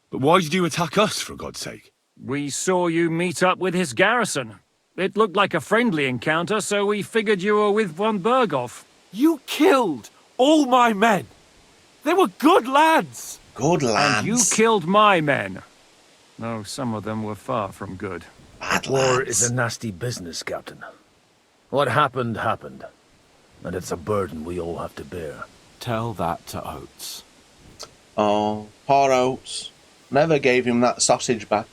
Speaker 20: but why did you attack us, for God's sake?
Speaker 9: We saw you meet up with his garrison. It looked like a friendly encounter, so we figured you were with von Bergov.
Speaker 10: You killed all my men! They were good lads!
Speaker 1: Good lads.
Speaker 9: And you killed my men. Though some of them were far from good.
Speaker 1: Bad
Speaker 3: War
Speaker 1: lads.
Speaker 3: is a nasty business, Captain. What happened, happened. And it's a burden we all have to bear.
Speaker 10: Tell that to Oates.
Speaker 1: Oh, poor Oates. Never gave him that sausage back.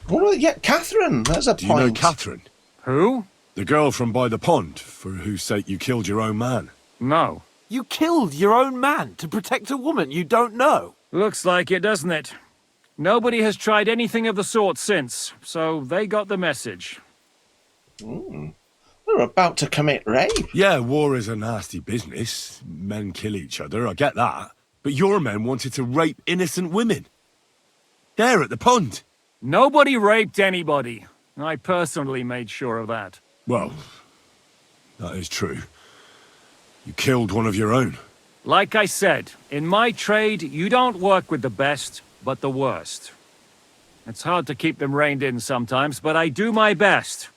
Speaker 1: Yeah, Catherine, there's a point.
Speaker 20: Do you know Catherine?
Speaker 9: Who?
Speaker 20: The girl from by the pond, for whose sake you killed your own man.
Speaker 9: No.
Speaker 10: You killed your own man to protect a woman you don't know?
Speaker 9: Looks like it, doesn't it? Nobody has tried anything of the sort since, so they got the message.
Speaker 1: They're about to commit rape.
Speaker 20: Yeah, war is a nasty business. Men kill each other, I get that. But your men wanted to rape innocent women. There at the pond.
Speaker 9: Nobody raped anybody. I personally made sure of that.
Speaker 20: Well, that is true. You killed one of your own.
Speaker 9: Like I said, in my trade, you don't work with the best, but the worst. It's hard to keep them reined in sometimes, but I do my best.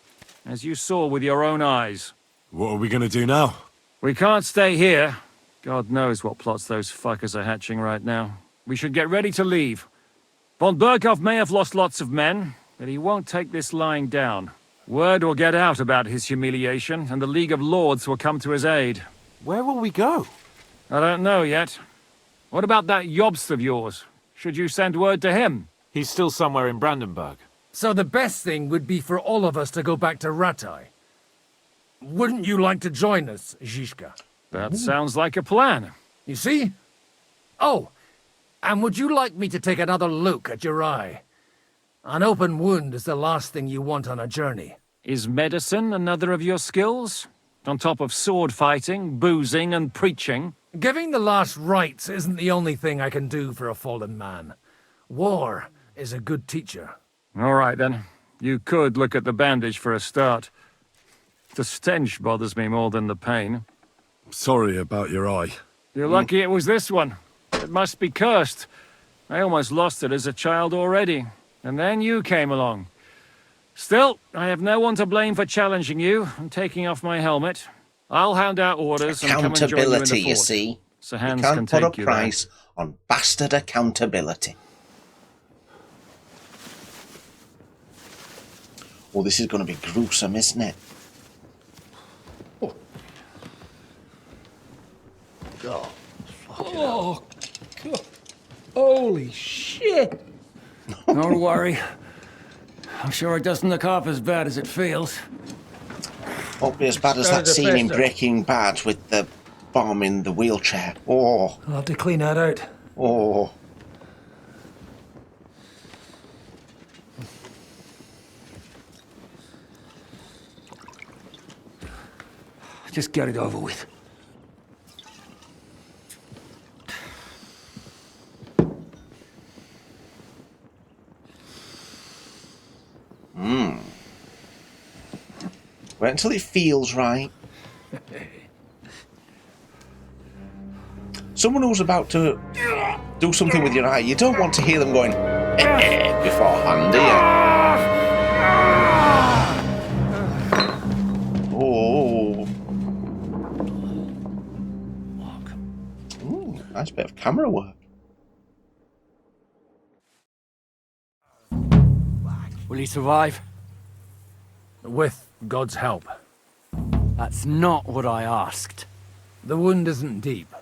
Speaker 9: As you saw with your own eyes.
Speaker 20: What are we going to do now?
Speaker 9: We can't stay here. God knows what plots those fuckers are hatching right now. We should get ready to leave. Von Berghoff may have lost lots of men, but he won't take this lying down. Word will get out about his humiliation, and the League of Lords will come to his aid.
Speaker 10: Where will we go?
Speaker 9: I don't know yet. What about that Jobst of yours? Should you send word to him?
Speaker 10: He's still somewhere in Brandenburg.
Speaker 3: So the best thing would be for all of us to go back to Ratai. Wouldn't you like to join us, Zizka?
Speaker 9: That sounds like a plan.
Speaker 3: You see? Oh, and would you like me to take another look at your eye? An open wound is the last thing you want on a journey.
Speaker 9: Is medicine another of your skills? On top of sword fighting, boozing, and preaching?
Speaker 3: Giving the last rites isn't the only thing I can do for a fallen man. War is a good teacher.
Speaker 9: All right, then. You could look at the bandage for a start. The stench bothers me more than the pain.
Speaker 20: Sorry about your eye.
Speaker 9: You're lucky it was this one. It must be cursed. I almost lost it as a child already. And then you came along. Still, I have no one to blame for challenging you and taking off my helmet. I'll hand out orders and come and join you in the
Speaker 1: Accountability, you
Speaker 9: fort.
Speaker 1: see.
Speaker 9: So
Speaker 1: You
Speaker 9: hands
Speaker 1: can't
Speaker 9: can
Speaker 1: put a
Speaker 9: take you there.
Speaker 1: price on bastard accountability. Well, this is going to be gruesome, isn't it?
Speaker 3: Oh, God. Holy shit!
Speaker 15: Don't worry. I'm sure it doesn't look half as bad as it feels.
Speaker 1: Won't be as bad as that scene in Breaking Bad with the bomb in the wheelchair. Oh.
Speaker 3: I'll have to clean that out.
Speaker 1: Oh.
Speaker 15: Just get it over with.
Speaker 1: Wait until it feels right. Someone who's about to do something with your eye, you don't want to hear them going beforehand, do you? Oh. Ooh, nice bit of camera work.
Speaker 15: Will he survive?
Speaker 3: With God's help.
Speaker 15: That's not what I asked.
Speaker 3: The wound isn't deep.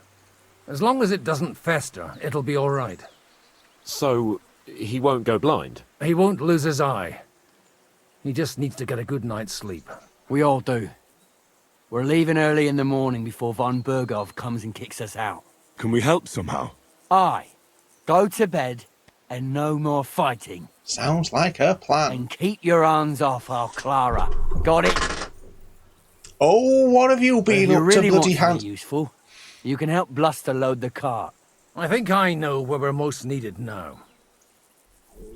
Speaker 3: As long as it doesn't fester, it'll be all right.
Speaker 7: So, he won't go blind?
Speaker 3: He won't lose his eye. He just needs to get a good night's sleep.
Speaker 15: We all do. We're leaving early in the morning before von Bergov comes and kicks us out.
Speaker 20: Can we help somehow?
Speaker 15: Aye. Go to bed and no more fighting.
Speaker 1: Sounds like a plan.
Speaker 15: And keep your hands off our Clara. Got it?
Speaker 1: Oh, what have you been up to, bloody
Speaker 15: hand? Useful. You can help Bluster load the cart.
Speaker 3: I think I know where we're most needed now.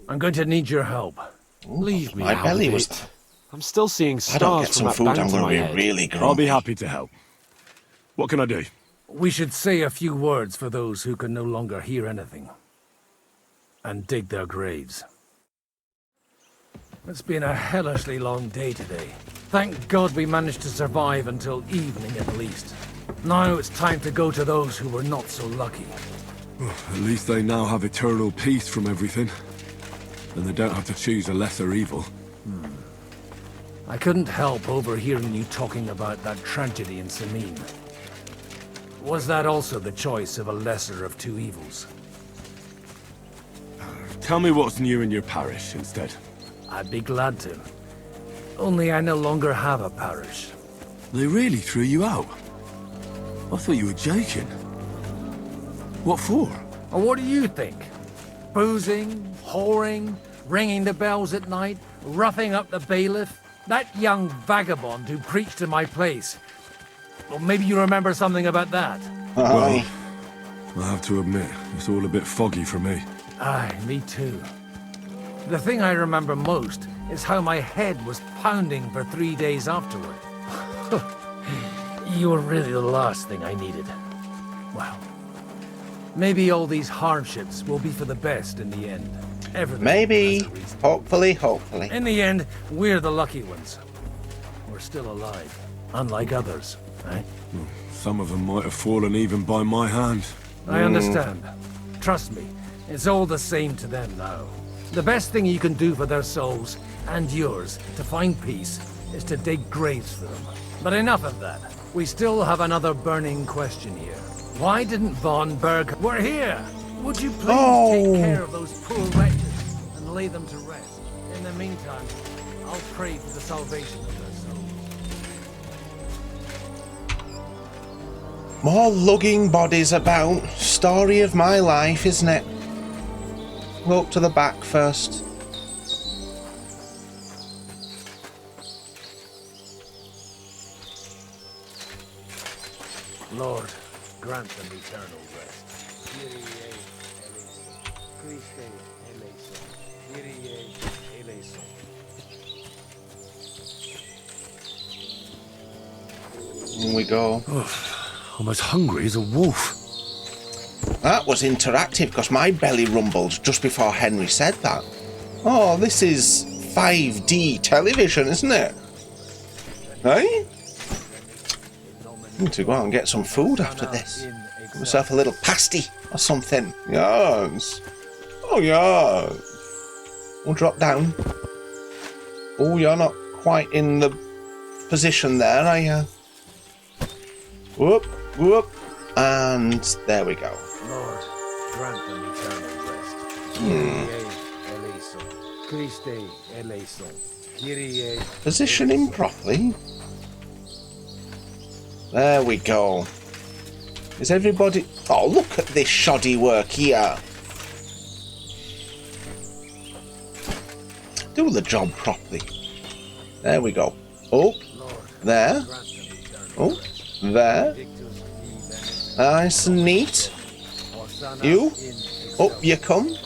Speaker 3: I'm going to need your help. Leave me
Speaker 1: my
Speaker 3: out
Speaker 1: belly
Speaker 3: of
Speaker 1: was.
Speaker 3: it.
Speaker 7: I'm still seeing
Speaker 1: I don't
Speaker 7: stars
Speaker 1: get
Speaker 7: from
Speaker 1: some
Speaker 7: that
Speaker 1: food,
Speaker 7: bang
Speaker 1: I'm
Speaker 7: to
Speaker 1: going
Speaker 7: my
Speaker 1: to
Speaker 7: head.
Speaker 1: be really grumpy.
Speaker 20: I'll be happy to help. What can I do?
Speaker 3: We should say a few words for those who can no longer hear anything. And dig their graves. It's been a hellishly long day today. Thank God we managed to survive until evening at least. Now it's time to go to those who were not so lucky.
Speaker 20: At least they now have eternal peace from everything. And they don't have to choose a lesser evil.
Speaker 3: I couldn't help overhearing you talking about that tragedy in Samin. Was that also the choice of a lesser of two evils?
Speaker 20: Tell me what's new in your parish instead.
Speaker 3: I'd be glad to. Only I no longer have a parish.
Speaker 20: They really threw you out? I thought you were joking. What for?
Speaker 3: Or what do you think? Boozing, whoring, ringing the bells at night, roughing up the bailiff? That young vagabond who preached in my place. Well, maybe you remember something about that.
Speaker 20: Well, I have to admit, it's all a bit foggy for me.
Speaker 3: Aye, me too. The thing I remember most is how my head was pounding for 3 days afterward. You were really the last thing I needed. Well, maybe all these hardships will be for the best in the end. Everything
Speaker 1: Maybe. Hopefully, hopefully.
Speaker 3: In the end, we're the lucky ones. We're still alive, unlike others, eh?
Speaker 20: Some of them might have fallen even by my hand.
Speaker 3: I understand. Trust me, it's all the same to them now. The best thing you can do for their souls, and yours, to find peace, is to dig graves for them. But enough of that. We still have another burning question here. Why didn't von Berg... We're here! Would you please take care of those poor wretches and lay them to rest? In the meantime, I'll pray for the salvation of their souls.
Speaker 1: More lugging bodies about. Story of my life, isn't it? Go up to the back first.
Speaker 3: Lord, grant them eternal rest.
Speaker 1: Here we go.
Speaker 20: I'm as hungry as a wolf.
Speaker 1: That was interactive because my belly rumbled just before Henry said that. Oh, this is 5D television, isn't it? Hey? Need to go out and get some food after this. Get myself a little pasty or something. Yes. Oh, yeah. We'll drop down. Oh, you're not quite in the position there, are you? Whoop, whoop. And there we go.
Speaker 3: Lord, grant them eternal rest. Christe eleison. Kyrie.
Speaker 1: Position him properly. There we go. Is everybody... Oh, look at this shoddy work here. Do the job properly. There we go. Oh, there. Oh, there. Nice and neat. You. Up you come.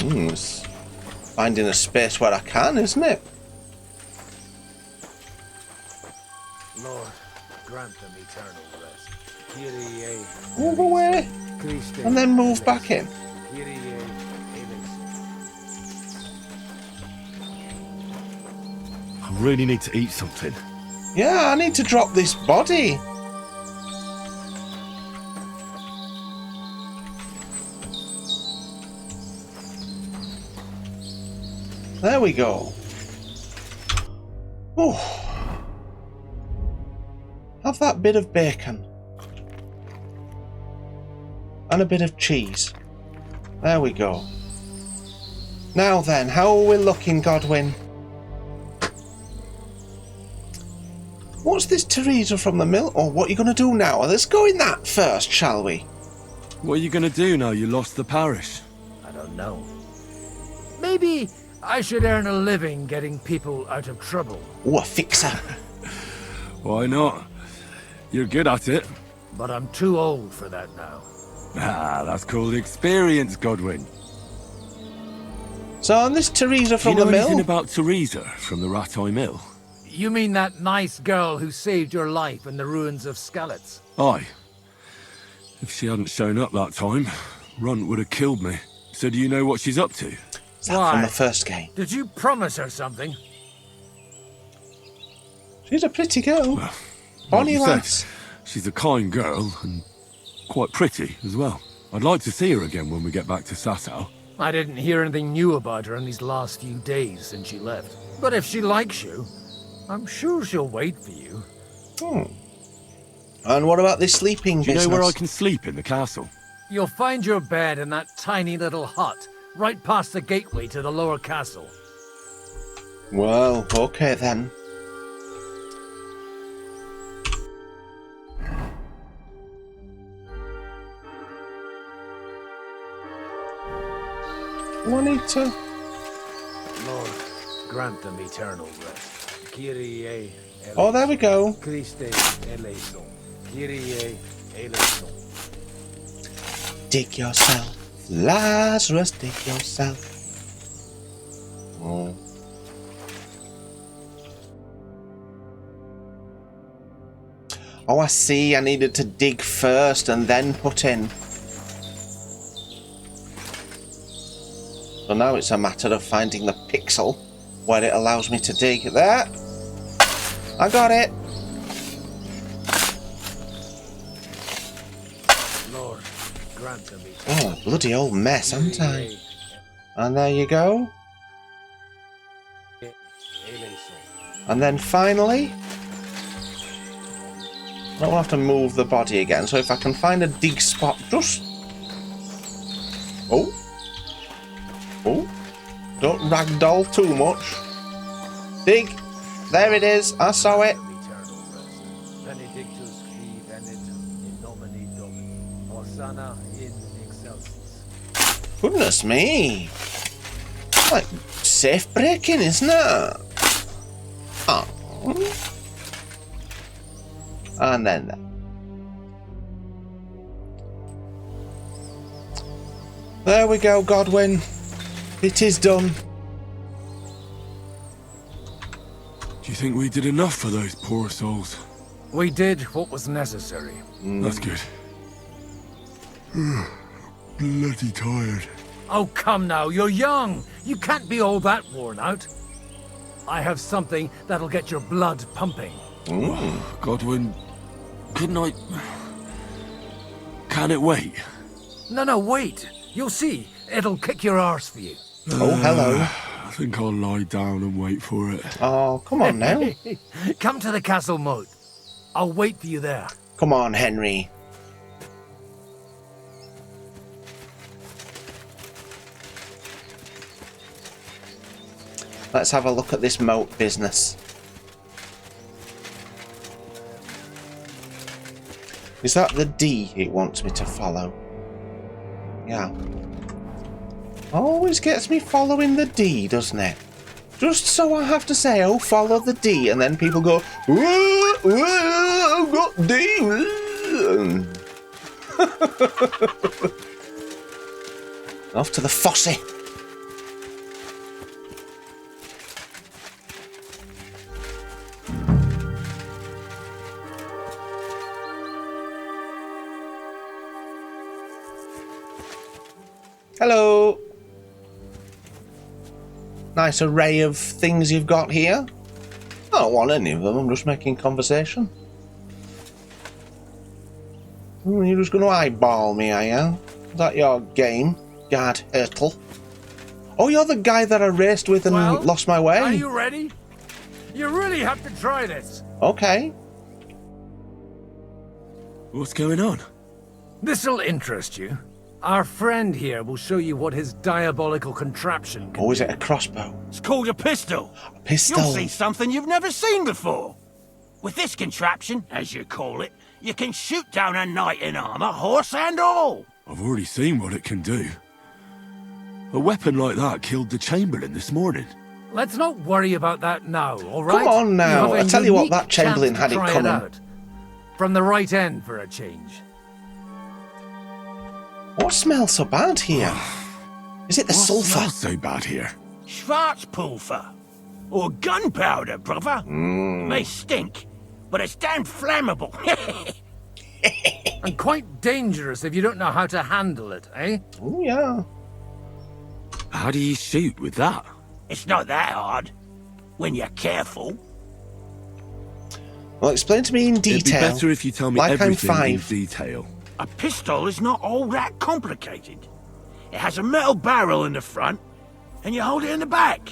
Speaker 1: It's finding a space where I can, isn't it?
Speaker 3: Lord, grant them eternal rest. Kyrie.
Speaker 1: Move away. And then move back in.
Speaker 20: I really need to eat something.
Speaker 1: Yeah, I need to drop this body. There we go. Oh. Have that bit of bacon. And a bit of cheese. There we go. Now then, how are we looking, Godwin? What's this Teresa from the mill? Or what are you going to do now? Let's go in that first, shall we?
Speaker 20: What are you going to do now you lost the parish?
Speaker 3: I don't know. Maybe I should earn a living getting people out of trouble.
Speaker 1: Oh, a fixer.
Speaker 20: Why not? You're good at it.
Speaker 3: But I'm too old for that now.
Speaker 20: Ah, that's called experience, Godwin.
Speaker 1: So on this Teresa from the mill?
Speaker 20: Do you know anything about Teresa from the Rattay Mill?
Speaker 3: You mean that nice girl who saved your life in the ruins of Skalitz?
Speaker 20: Aye. If she hadn't shown up that time, Runt would have killed me. So do you know what she's up to?
Speaker 1: Is that from the first game?
Speaker 3: Did you promise her something?
Speaker 1: She's a pretty girl.
Speaker 20: Well,
Speaker 1: Bonnie
Speaker 20: like you
Speaker 1: lass.
Speaker 20: said, she's a kind girl and quite pretty as well. I'd like to see her again when we get back to Sasau.
Speaker 3: I didn't hear anything new about her in these last few days since she left. But if she likes you, I'm sure she'll wait for you.
Speaker 1: Hmm. And what about this sleeping business?
Speaker 20: Do you know where I can sleep in the castle?
Speaker 3: You'll find your bed in that tiny little hut, right past the gateway to the lower castle.
Speaker 1: Well, okay then. I need to...
Speaker 3: Lord, grant them eternal rest. Kyrie eleison.
Speaker 1: Oh, there we go.
Speaker 3: Christe eleison. Kyrie eleison.
Speaker 1: Dig yourself, Lazarus, dig yourself. Oh. Oh, I see. I needed to dig first and then put in. So now it's a matter of finding the pixel where it allows me to dig. There! I got it!
Speaker 3: Lord, grant them
Speaker 1: Oh, bloody old mess, haven't I? And there you go. And then finally, I don't have to move the body again, so if I can find a dig spot just... Oh. Oh. Don't ragdoll too much. Dig. There it is. I saw it. Goodness me. Like safe breaking, isn't it? Oh. And then that. There we go, Godwin. It is done.
Speaker 20: you think we did enough for those poor souls?
Speaker 3: We did what was necessary.
Speaker 20: That's good. Bloody tired.
Speaker 3: Oh, come now, you're young. You can't be all that worn out. I have something that'll get your blood pumping.
Speaker 20: Oh, Godwin, couldn't I... Can it wait?
Speaker 3: No, wait. You'll see. It'll kick your arse for you.
Speaker 1: Oh, hello.
Speaker 20: I think I'll lie down and wait for it.
Speaker 1: Oh, come on now.
Speaker 3: Come to the castle moat. I'll wait for you there.
Speaker 1: Come on, Henry. Let's have a look at this moat business. Is that the D it wants me to follow? Yeah. Always gets me following the D, doesn't it? Just so I have to say, oh, follow the D, and then people go, I've got D. Off to the fosse. Hello. Nice array of things you've got here. I don't want any of them, I'm just making conversation. You're just going to eyeball me, are you? Is that your game, Guard Hurtle? Oh, you're the guy that I raced with and lost my way?
Speaker 3: Are you ready? You really have to try this.
Speaker 1: Okay.
Speaker 20: What's going on?
Speaker 3: This'll interest you. Our friend here will show you what his diabolical contraption can
Speaker 1: is it a crossbow?
Speaker 10: It's called a pistol.
Speaker 1: A pistol?
Speaker 10: You'll see something you've never seen before. With this contraption, as you call it, you can shoot down a knight in armor, horse and all.
Speaker 20: I've already seen what it can do. A weapon like that killed the Chamberlain this morning.
Speaker 3: Let's not worry about that now, all right?
Speaker 1: Come on now. I tell you what,
Speaker 3: unique
Speaker 1: that Chamberlain
Speaker 3: chance
Speaker 1: had
Speaker 3: to
Speaker 1: it
Speaker 3: try
Speaker 1: coming.
Speaker 3: out. From the right end for a change.
Speaker 1: What smells so bad here? Is it the sulphur?
Speaker 20: Smells so bad here?
Speaker 10: Schwarzpulver. Or gunpowder, brother. It may stink, but it's damn flammable.
Speaker 3: And quite dangerous if you don't know how to handle it, eh?
Speaker 1: Oh, yeah.
Speaker 20: How do you shoot with that?
Speaker 10: It's not that hard, when you're careful.
Speaker 1: Well, explain to me in detail.
Speaker 20: It'd be better if you tell me
Speaker 1: like
Speaker 20: everything
Speaker 1: I'm
Speaker 20: in
Speaker 1: 5.
Speaker 20: detail.
Speaker 10: A pistol is not all that complicated. It has a metal barrel in the front, and you hold it in the back.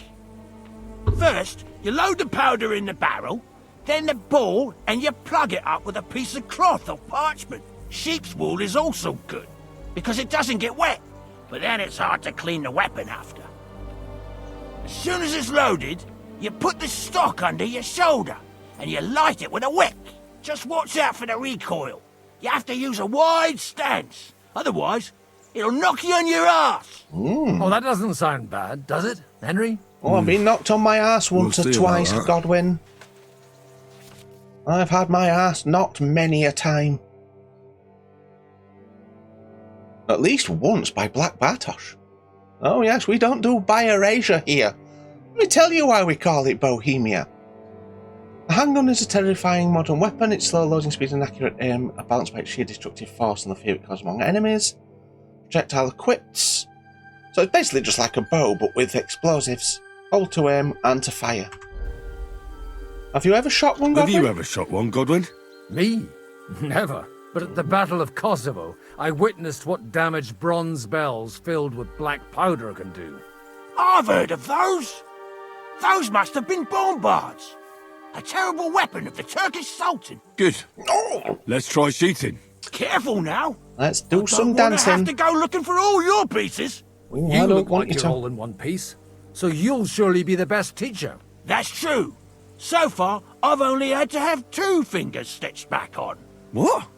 Speaker 10: First, you load the powder in the barrel, then the ball, and you plug it up with a piece of cloth or parchment. Sheep's wool is also good, because it doesn't get wet, but then it's hard to clean the weapon after. As soon as it's loaded, you put the stock under your shoulder, and you light it with a wick. Just watch out for the recoil. You have to use a wide stance, otherwise it'll knock you on your ass.
Speaker 3: Oh, that doesn't sound bad, does it, Henry?
Speaker 1: Oh, I've been knocked on my ass once or twice, Godwin. I've had my ass knocked many a time. At least once by Black Bartosz. Oh yes, we don't do Bi-Erasure here. Let me tell you why we call it Bohemia. A handgun is a terrifying modern weapon. Its slow loading speed and accurate aim are balanced by its sheer destructive force and the fear it causes among enemies. Projectile equipped. So it's basically just like a bow, but with explosives. Hold to aim and to fire. Have you ever shot one, Godwin?
Speaker 20: Have you ever shot one, Godwin?
Speaker 3: Me? Never. But at the Battle of Kosovo, I witnessed what damage bronze bells filled with black powder can do.
Speaker 10: I've heard of those. Those must have been bombards. A terrible weapon of the Turkish Sultan.
Speaker 20: Good. Let's try shooting.
Speaker 10: Careful now.
Speaker 1: Let's do some
Speaker 10: I
Speaker 1: dancing.
Speaker 10: have to go looking for all your pieces.
Speaker 1: Ooh,
Speaker 3: You look like you're all in one piece, so you'll surely be the best teacher.
Speaker 10: That's true. So far, I've only had to have 2 fingers stitched back on.
Speaker 20: What?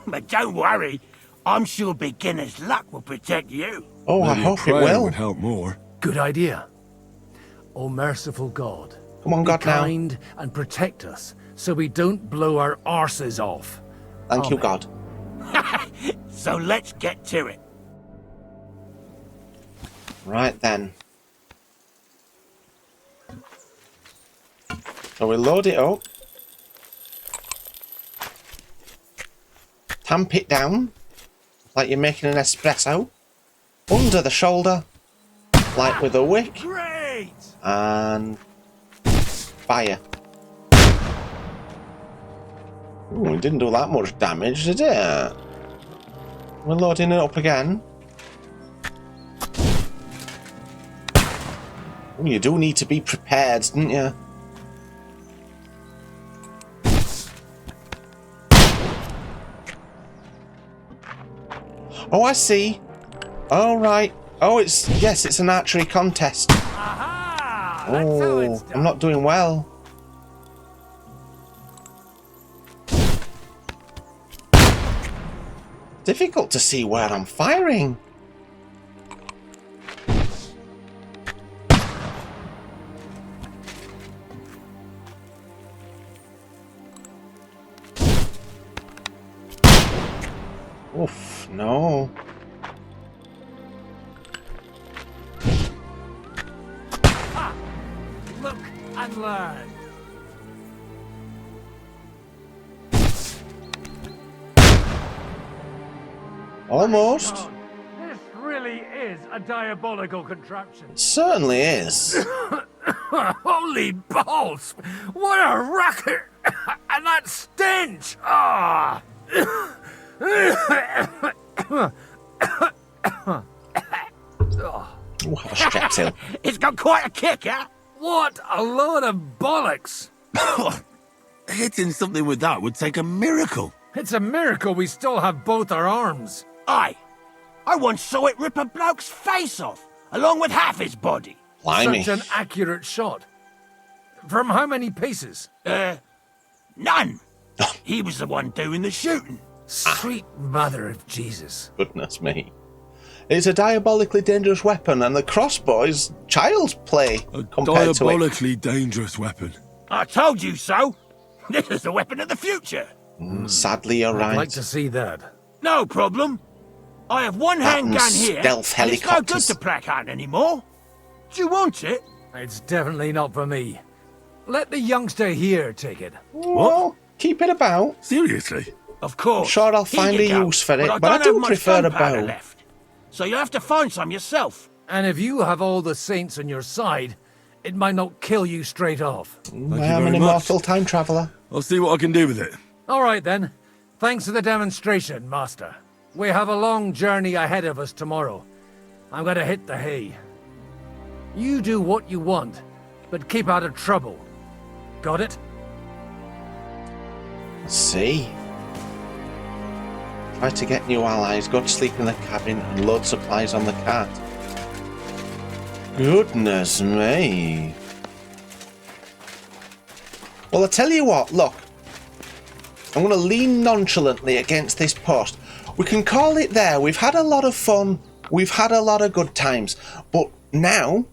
Speaker 10: But don't worry. I'm sure beginner's luck will protect you.
Speaker 1: Oh, I
Speaker 20: Maybe a
Speaker 1: hope it
Speaker 20: prayer
Speaker 1: will.
Speaker 20: would help more.
Speaker 3: Good idea. O merciful God,
Speaker 1: Come on, God,
Speaker 3: be
Speaker 1: now.
Speaker 3: kind and protect us so we don't blow our arses off.
Speaker 1: Thank you,
Speaker 3: Amen.
Speaker 1: God.
Speaker 10: So let's get to it.
Speaker 1: Right then. So we load it up. Tamp it down, like you're making an espresso. Under the shoulder, like with a wick.
Speaker 10: Great!
Speaker 1: And fire. Ooh, it didn't do that much damage, did it? We're loading it up again. Ooh, you do need to be prepared, didn't you? Oh, I see. Oh, right. Oh, yes, it's an archery contest. Oh, I'm not doing well. Difficult to see where I'm firing. Oof, no.
Speaker 4: Look and learn.
Speaker 1: Almost.
Speaker 17: This really is a diabolical contraption.
Speaker 1: It certainly is.
Speaker 4: Holy balls! What a racket! And that stench! Ah!
Speaker 1: We'll have a strep till.
Speaker 10: It's got quite a kick, huh?
Speaker 4: What a load of bollocks!
Speaker 20: Hitting something with that would take a miracle.
Speaker 3: It's a miracle we still have both our arms.
Speaker 10: Aye. I once saw it rip a bloke's face off, along with half his body.
Speaker 1: Blimey.
Speaker 3: Such an accurate shot. From how many paces?
Speaker 10: None. He was the one doing the shooting.
Speaker 3: Sweet mother of Jesus.
Speaker 1: Goodness me. It's a diabolically dangerous weapon, and the crossbow is child's play compared to it.
Speaker 20: Diabolically dangerous weapon.
Speaker 10: I told you so. This is the weapon of the future.
Speaker 1: Sadly, you're right.
Speaker 3: I'd like to see that.
Speaker 10: No problem. I have one handgun here,
Speaker 1: stealth
Speaker 10: and it's no good
Speaker 1: helicopters.
Speaker 10: to placard anymore. Do you want it?
Speaker 3: It's definitely not for me. Let the youngster here take it.
Speaker 1: Well, keep it about.
Speaker 20: Seriously?
Speaker 10: Of course.
Speaker 1: I'm sure I'll
Speaker 10: Here
Speaker 1: find
Speaker 10: you
Speaker 1: a
Speaker 10: go.
Speaker 1: use for it,
Speaker 10: but
Speaker 1: but I
Speaker 10: don't
Speaker 1: do
Speaker 10: have much
Speaker 1: prefer a
Speaker 10: gunpowder
Speaker 1: bow.
Speaker 10: left. So you'll have to find some yourself.
Speaker 3: And if you have all the saints on your side, it might not kill you straight off.
Speaker 1: I am an immortal time traveller.
Speaker 20: I'll see what I can do with it.
Speaker 3: All right, then. Thanks for the demonstration, Master. We have a long journey ahead of us tomorrow. I'm going to hit the hay. You do what you want, but keep out of trouble. Got it?
Speaker 1: Let's see. Try to get new allies, go to sleep in the cabin, and load supplies on the cart. Goodness me. Well, I tell you what, look. I'm going to lean nonchalantly against this post. We can call it there. We've had a lot of fun. We've had a lot of good times. But now,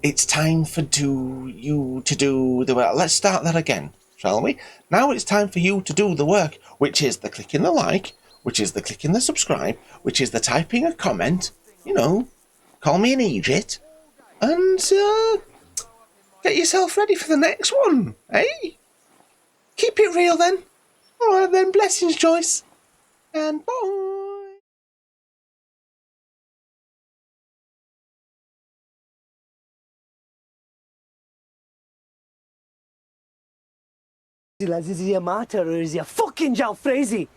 Speaker 1: it's time for you to do the work. Let's start that again, shall we? Now it's time for you to do the work, which is the clicking the like, which is the clicking the subscribe, which is the typing a comment, you know, call me an idiot, and get yourself ready for the next one, eh? Keep it real then. Alright then, blessings, Joyce, and bye.
Speaker 21: Lads, is he a matter or is he a fucking jalfrezi?